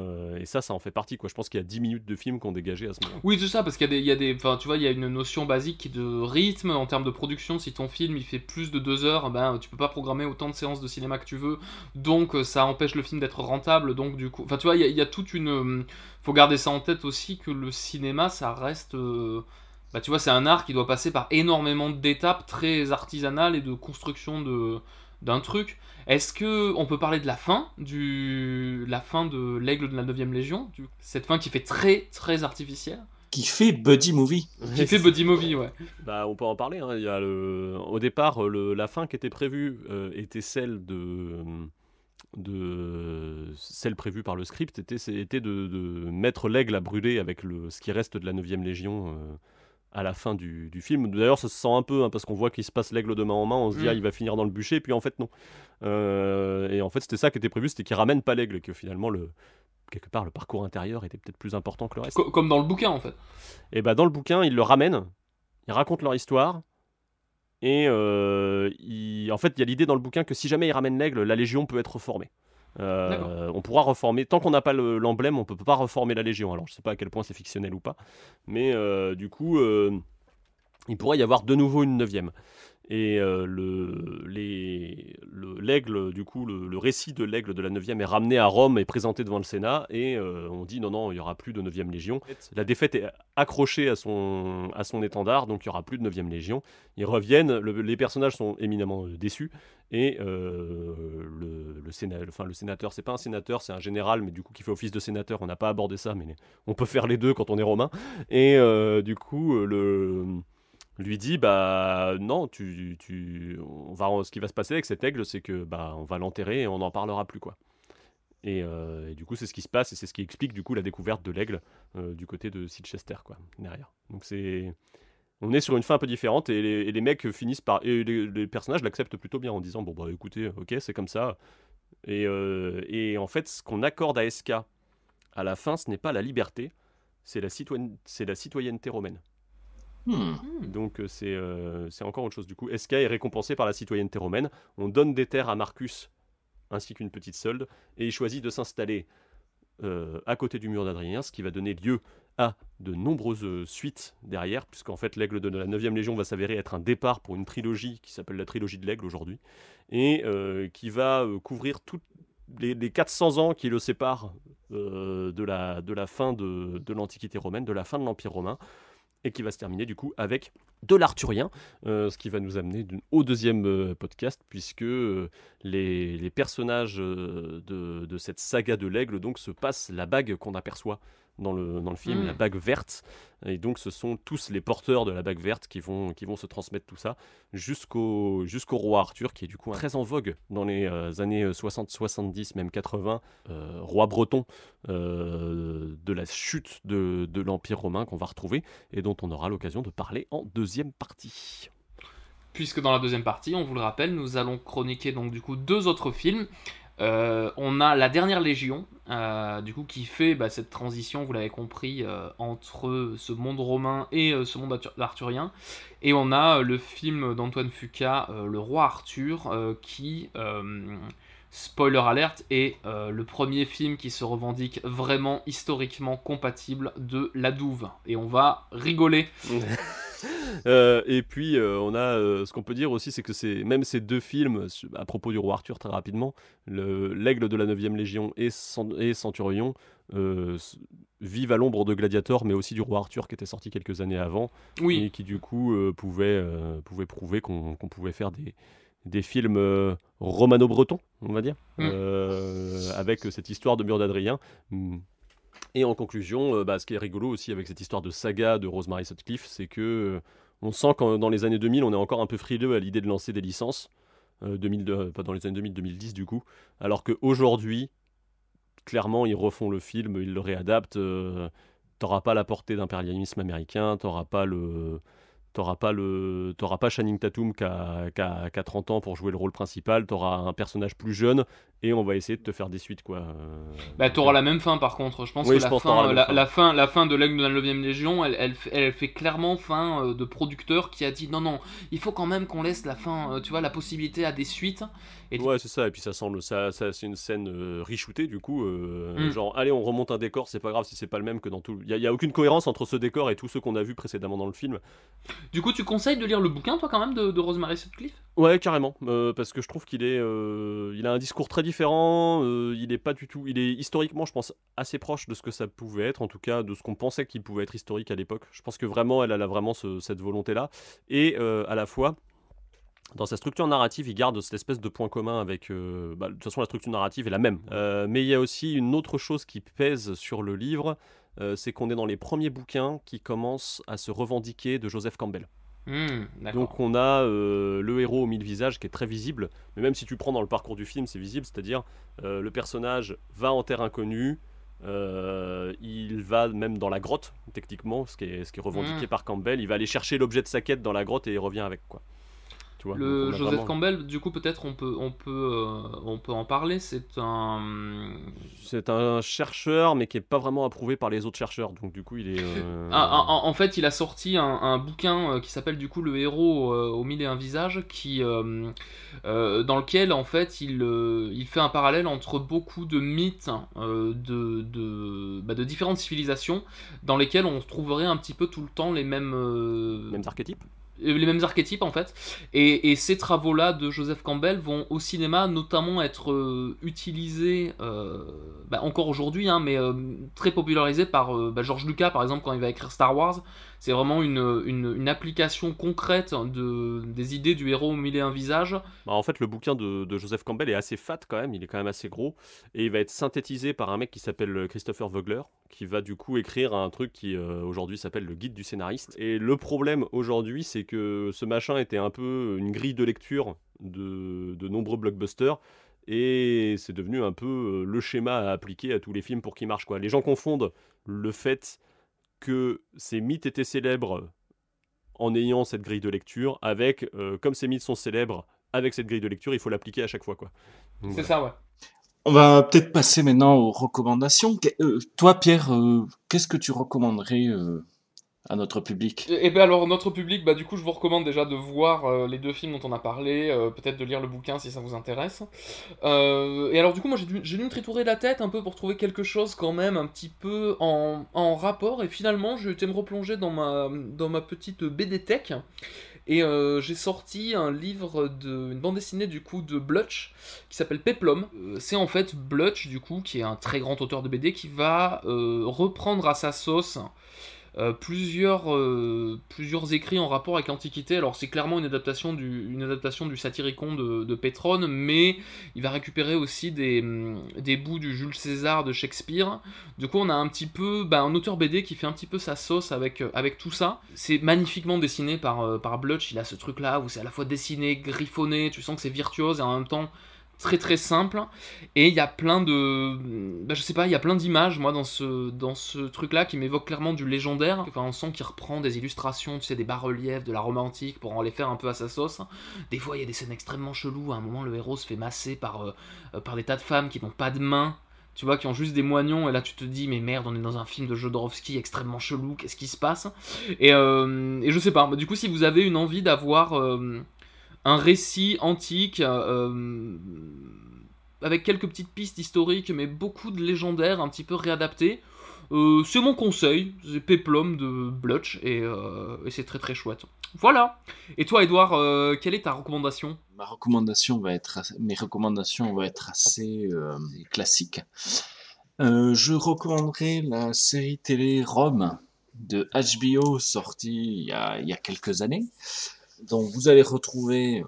ça en fait partie, quoi. Je pense qu'il y a 10 minutes de film qu'on dégagé à ce moment. Oui, c'est ça, parce qu'il y a des enfin, tu vois, il y a une notion basique de rythme en termes de production. Si ton film il fait plus de 2 heures, tu peux pas programmer autant de séances de cinéma que tu veux, donc ça empêche le film d'être rentable. Donc du coup, enfin tu vois, il y a toute une faut garder ça en tête aussi, que le cinéma ça reste bah, tu vois, c'est un art qui doit passer par énormément d'étapes très artisanales et de construction d'un truc. Est-ce que on peut parler de la fin de l'Aigle de la 9e Légion, cette fin qui fait très très artificielle, qui fait buddy movie. Qui fait buddy movie, ouais. Bah, on peut en parler. Hein. Il y a au départ, la fin qui était prévue était celle celle prévue par le script était de mettre l'aigle à brûler avec ce qui reste de la 9e Légion à la fin du film. D'ailleurs, ça se sent un peu, hein, parce qu'on voit qu'il se passe l'aigle de main en main, on se dit, il va finir dans le bûcher, et puis en fait, non. Et en fait, c'était ça qui était prévu, c'était qu'il ramène pas l'aigle, et que finalement, quelque part, le parcours intérieur était peut-être plus important que le reste. Comme dans le bouquin, en fait. Et bah, dans le bouquin, ils le ramènent, ils racontent leur histoire, et en fait, il y a l'idée dans le bouquin que si jamais ils ramènent l'aigle, la Légion peut être reformée. On pourra reformer, tant qu'on n'a pas l'emblème, on peut pas reformer la Légion. Alors je sais pas à quel point c'est fictionnel ou pas, mais du coup il pourrait y avoir de nouveau une 9e. Et l'aigle, du coup, le récit de l'aigle de la 9e est ramené à Rome et présenté devant le Sénat, et on dit non, il n'y aura plus de 9e Légion. La défaite est accrochée à son étendard, donc il n'y aura plus de 9e Légion. Ils reviennent, les personnages sont éminemment déçus, et le sénateur, c'est pas un sénateur, c'est un général, mais du coup qui fait office de sénateur, on n'a pas abordé ça, mais on peut faire les deux quand on est romain, et du coup lui dit bah non, ce qui va se passer avec cet aigle, c'est que bah on va l'enterrer et on n'en parlera plus, quoi. Et du coup c'est ce qui se passe, et c'est ce qui explique du coup la découverte de l'aigle du côté de Silchester, quoi, derrière. Donc on est sur une fin un peu différente, et les mecs finissent par, et les personnages l'acceptent plutôt bien en disant bon bah écoutez, ok, c'est comme ça. Et en fait, ce qu'on accorde à SK à la fin, ce n'est pas la liberté, c'est la citoyenneté romaine. Donc c'est encore autre chose. Du coup, SK est récompensé par la citoyenneté romaine. On donne des terres à Marcus ainsi qu'une petite solde, et il choisit de s'installer à côté du mur d'Adrien, ce qui va donner lieu à de nombreuses suites derrière, puisqu'en fait l'aigle de la 9e Légion va s'avérer être un départ pour une trilogie qui s'appelle la trilogie de l'aigle aujourd'hui, et qui va couvrir toutes les 400 ans qui le séparent de la fin de l'Antiquité romaine, de la fin de l'Empire romain, et qui va se terminer du coup avec de l'arthurien, ce qui va nous amener au deuxième podcast, puisque les personnages de cette saga de l'aigle donc se passent la bague qu'on aperçoit dans le film, la bague verte, et donc ce sont tous les porteurs de la bague verte qui vont se transmettre tout ça jusqu'au roi Arthur, qui est du coup très en vogue dans les années 60, 70, même 80, roi breton de la chute de l'Empire romain qu'on va retrouver, et dont on aura l'occasion de parler en deuxième partie. Puisque dans la deuxième partie, on vous le rappelle, nous allons chroniquer donc du coup 2 autres films. On a La Dernière Légion, du coup qui fait cette transition, vous l'avez compris, entre ce monde romain et ce monde arthurien, et on a le film d'Antoine Fuqua, Le Roi Arthur, qui, spoiler alert, est le premier film qui se revendique vraiment historiquement compatible de la Douve, et on va rigoler. Et puis on a ce qu'on peut dire aussi, c'est que même ces 2 films à propos du roi Arthur, très rapidement, l'aigle de la 9e Légion et Centurion vivent à l'ombre de Gladiator, mais aussi du roi Arthur qui était sorti quelques années avant, et qui du coup pouvait prouver qu'on pouvait faire des films romano-bretons, on va dire, avec cette histoire de mur d'Adrien. Et en conclusion, ce qui est rigolo aussi avec cette histoire de saga de Rosemary Sutcliffe, c'est que on sent que dans les années 2000, on est encore un peu frileux à l'idée de lancer des licences, pas dans les années 2000-2010 du coup, alors qu'aujourd'hui, clairement, ils refont le film, ils le réadaptent, t'auras pas la portée d'impérialisme américain, t'auras pas Channing Tatum qui a 30 ans pour jouer le rôle principal, t'auras un personnage plus jeune, et on va essayer de te faire des suites, quoi. T'auras la même fin, par contre. Je pense que la fin de l'aigle de la 9e Légion, elle fait clairement fin de producteur qui a dit non, il faut quand même qu'on laisse la fin, tu vois, la possibilité à des suites. Ouais, c'est ça, et puis ça c'est une scène reshootée, du coup, genre, allez, on remonte un décor, c'est pas grave si c'est pas le même que dans tout... Il y a aucune cohérence entre ce décor et tous ceux qu'on a vus précédemment dans le film. Du coup, tu conseilles de lire le bouquin, toi, quand même, de Rosemary Sutcliffe? Ouais, carrément, parce que je trouve qu'il est, il a un discours très différent, il est pas du tout, il est historiquement, je pense, assez proche de ce que ça pouvait être, en tout cas de ce qu'on pensait qu'il pouvait être historique à l'époque. Je pense que vraiment, elle a vraiment cette volonté-là, et à la fois, dans sa structure narrative, il garde cette espèce de point commun avec... de toute façon, la structure narrative est la même. Mais il y a aussi une autre chose qui pèse sur le livre, c'est qu'on est dans les premiers bouquins qui commencent à se revendiquer de Joseph Campbell. Donc on a le héros aux 1000 visages qui est très visible, mais même si tu prends dans le parcours du film, c'est visible, c'est-à-dire le personnage va en terre inconnue, il va même dans la grotte, techniquement, ce qui est revendiqué par Campbell, il va aller chercher l'objet de sa quête dans la grotte et il revient avec, quoi. Tu vois, Le donc Joseph vraiment... Campbell, du coup, peut-être on peut en parler. C'est un chercheur, mais qui est pas vraiment approuvé par les autres chercheurs. Donc du coup, il est. En fait, il a sorti un bouquin qui s'appelle du coup Le héros aux 1001 visages, dans lequel en fait il fait un parallèle entre beaucoup de mythes de différentes civilisations, dans lesquelles on trouverait un petit peu tout le temps les mêmes archétypes. Les mêmes archétypes en fait, et ces travaux-là de Joseph Campbell vont au cinéma notamment être utilisés encore aujourd'hui, mais très popularisés par George Lucas par exemple quand il va écrire Star Wars. C'est vraiment une application concrète des idées du héros aux 1001 visages. En fait, le bouquin de Joseph Campbell est assez fat quand même, il est quand même assez gros, et il va être synthétisé par un mec qui s'appelle Christopher Vogler, qui va du coup écrire un truc qui aujourd'hui s'appelle le guide du scénariste. Et le problème aujourd'hui, c'est que ce machin était un peu une grille de lecture de nombreux blockbusters, et c'est devenu un peu le schéma à appliquer à tous les films pour qu'ils marchent, quoi. Les gens confondent le fait que ces mythes étaient célèbres en ayant cette grille de lecture avec, comme ces mythes sont célèbres avec cette grille de lecture, il faut l'appliquer à chaque fois, quoi. Donc, c'est ça, ouais. On va peut-être passer maintenant aux recommandations. Toi, Pierre, qu'est-ce que tu recommanderais à notre public? Et bien alors, notre public, du coup, je vous recommande déjà de voir les deux films dont on a parlé, peut-être de lire le bouquin si ça vous intéresse. Et alors, du coup, moi, j'ai dû me tritourer la tête un peu pour trouver quelque chose quand même un petit peu en rapport, et finalement, j'ai été me replonger dans ma petite BD Tech, et j'ai sorti un livre, une bande dessinée du coup de Blutch, qui s'appelle Peplum. C'est en fait Blutch, du coup, qui est un très grand auteur de BD, qui va reprendre à sa sauce plusieurs écrits en rapport avec l'Antiquité. Alors c'est clairement une adaptation du Satyricon de Pétrone, mais il va récupérer aussi des bouts du Jules César de Shakespeare. Du coup on a un petit peu un auteur BD qui fait un petit peu sa sauce avec tout ça. C'est magnifiquement dessiné par Blutch, il a ce truc là où c'est à la fois dessiné, griffonné, tu sens que c'est virtuose et en même temps très très simple, et il y a plein de il y a plein d'images moi dans ce truc là qui m'évoque clairement du légendaire. Enfin, on sent qu'il reprend des illustrations, tu sais, des bas-reliefs de la Rome antique pour en les faire un peu à sa sauce. Des fois il y a des scènes extrêmement cheloues, à un moment le héros se fait masser par des tas de femmes qui n'ont pas de mains, tu vois, qui ont juste des moignons, et là tu te dis mais merde, on est dans un film de Jodorowsky extrêmement chelou, qu'est-ce qui se passe? Et je sais pas, du coup si vous avez une envie d'avoir un récit antique avec quelques petites pistes historiques, mais beaucoup de légendaires un petit peu réadaptés, c'est mon conseil. C'est Peplum de Blutch, et c'est très très chouette. Voilà. Et toi, Edouard, quelle est ta recommandation? Mes recommandations vont être assez classiques. Je recommanderais la série télé Rome de HBO, sortie il y a quelques années. Donc vous allez retrouver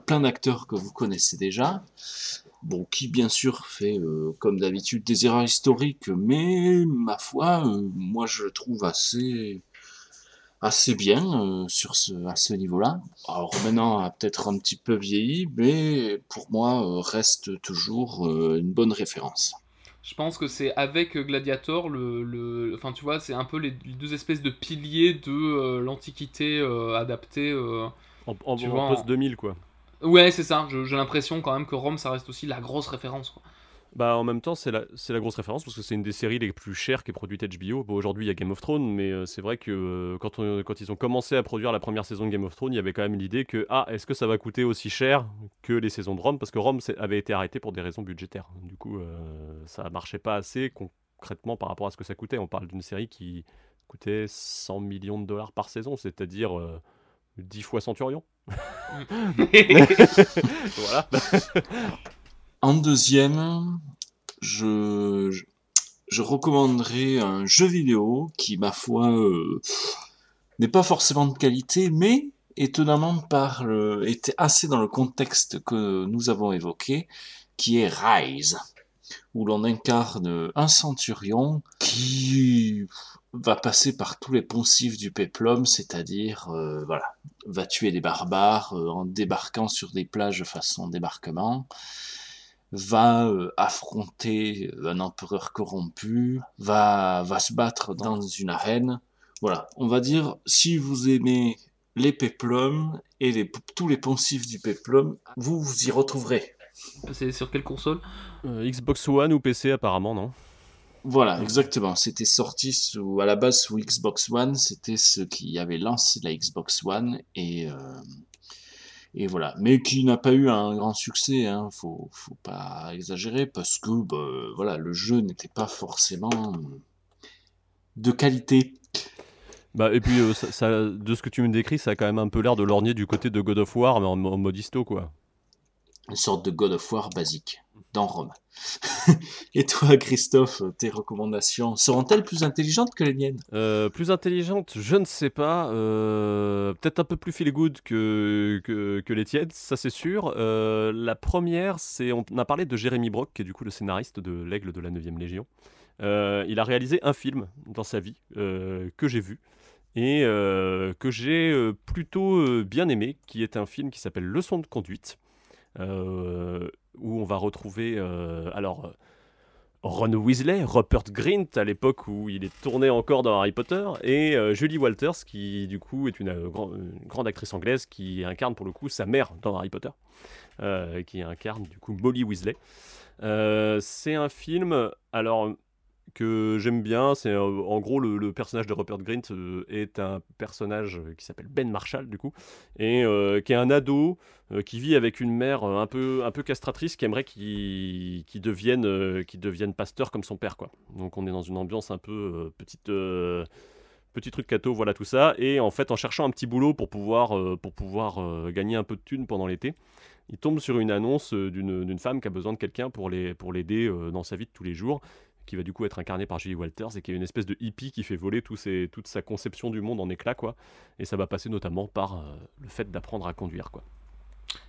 plein d'acteurs que vous connaissez déjà, qui bien sûr fait comme d'habitude des erreurs historiques, mais ma foi, moi je le trouve assez bien à ce niveau-là. Alors maintenant, a peut-être un petit peu vieilli, mais pour moi reste toujours une bonne référence. Je pense que c'est avec Gladiator, enfin tu vois, c'est un peu les deux espèces de piliers de l'Antiquité adaptée. En post-2000, quoi. Ouais, c'est ça. J'ai l'impression quand même que Rome, ça reste aussi la grosse référence, quoi. En même temps, c'est la grosse référence parce que c'est une des séries les plus chères qui est produite HBO. Aujourd'hui, il y a Game of Thrones, mais c'est vrai que quand ils ont commencé à produire la première saison de Game of Thrones, il y avait quand même l'idée que est-ce que ça va coûter aussi cher que les saisons de Rome, parce que Rome avait été arrêté pour des raisons budgétaires. Du coup, ça marchait pas assez concrètement par rapport à ce que ça coûtait. On parle d'une série qui coûtait 100 millions de dollars par saison, c'est-à-dire 10 fois Centurion. Voilà. En deuxième, je recommanderais un jeu vidéo qui, ma foi, n'est pas forcément de qualité, mais étonnamment était assez dans le contexte que nous avons évoqué, qui est Rise, où l'on incarne un centurion qui va passer par tous les poncifs du péplum, c'est-à-dire va tuer des barbares en débarquant sur des plages façon débarquement, va affronter un empereur corrompu, va se battre dans une arène. Voilà, on va dire, si vous aimez les péplums et tous les poncifs du péplum, vous y retrouverez. C'est sur quelle console ? Xbox One ou PC apparemment, non ? Voilà, exactement. C'était sorti à la base sous Xbox One, c'était ce qui avait lancé la Xbox One et voilà. Mais qui n'a pas eu un grand succès, hein. Faut pas exagérer parce que voilà, le jeu n'était pas forcément de qualité. Bah, et puis, ça, de ce que tu me décris, ça a quand même un peu l'air de lorgner du côté de God of War, mais en mode histo, quoi. Une sorte de God of War basique, dans Rome. Et toi, Christophe, tes recommandations seront-elles plus intelligentes que les miennes ? Plus intelligentes, je ne sais pas. Peut-être un peu plus feel-good que les tiennes, ça c'est sûr. La première, on a parlé de Jeremy Brock, qui est du coup le scénariste de L'Aigle de la 9e Légion. Il a réalisé un film dans sa vie, que j'ai vu, et que j'ai plutôt bien aimé, qui est un film qui s'appelle Leçon de conduite, où on va retrouver Ron Weasley, Rupert Grint à l'époque où il est tourné encore dans Harry Potter, et Julie Walters qui du coup est une grande actrice anglaise qui incarne pour le coup sa mère dans Harry Potter, qui incarne du coup Molly Weasley. C'est un film que j'aime bien. C'est en gros le personnage de Rupert Grint est un personnage qui s'appelle Ben Marshall du coup, et qui est un ado qui vit avec une mère un peu castratrice, qui aimerait qu'il devienne pasteur comme son père, quoi. Donc on est dans une ambiance un peu petit truc catho, voilà tout ça. Et en fait, en cherchant un petit boulot pour pouvoir gagner un peu de thunes pendant l'été, il tombe sur une annonce d'une femme qui a besoin de quelqu'un pour l'aider dans sa vie de tous les jours, qui va du coup être incarné par Julie Walters, et qui est une espèce de hippie qui fait voler toute sa conception du monde en éclats, quoi. Et ça va passer notamment par le fait d'apprendre à conduire, quoi.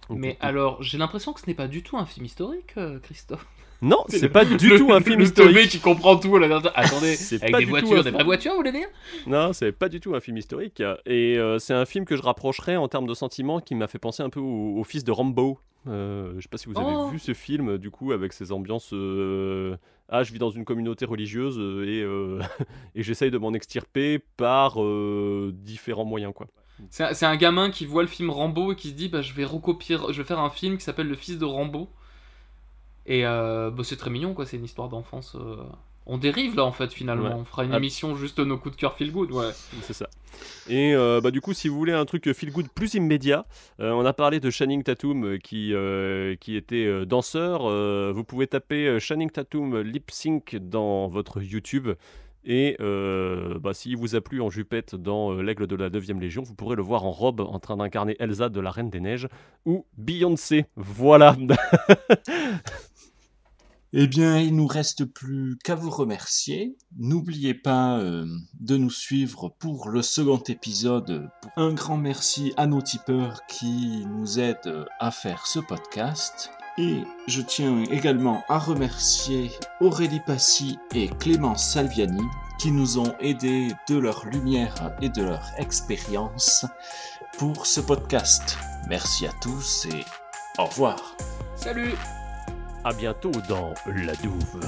Donc, mais alors, j'ai l'impression que ce n'est pas du tout un film historique, Christophe. Non, c'est pas du tout un film historique. Le qui comprend tout. Attendez, c'est avec des voitures, des vraies voitures, vous voulez dire ? Non, c'est pas du tout un film historique. Et c'est un film que je rapprocherais en termes de sentiments, qui m'a fait penser un peu au fils de Rambo. Je sais pas si vous avez vu ce film, du coup, avec ses ambiances. Je vis dans une communauté religieuse et j'essaye de m'en extirper par différents moyens, quoi. C'est un gamin qui voit le film Rambo et qui se dit je vais faire un film qui s'appelle Le Fils de Rambo. Et c'est très mignon, quoi. C'est une histoire d'enfance. On dérive là en fait finalement. Ouais. On fera une émission juste nos coups de cœur feel good, ouais. C'est ça. Et du coup, si vous voulez un truc feel good plus immédiat, on a parlé de Channing Tatum qui était danseur. Vous pouvez taper Channing Tatum lip sync dans votre YouTube. Et s'il vous a plu en jupette dans L'Aigle de la 9e Légion, vous pourrez le voir en robe en train d'incarner Elsa de la Reine des Neiges ou Beyoncé. Voilà. Eh bien, il nous reste plus qu'à vous remercier. N'oubliez pas de nous suivre pour le second épisode. Un grand merci à nos tipeurs qui nous aident à faire ce podcast. Et je tiens également à remercier Aurélie Passy et Clémence Salviani qui nous ont aidés de leur lumière et de leur expérience pour ce podcast. Merci à tous et au revoir. Salut! À bientôt dans La Douve.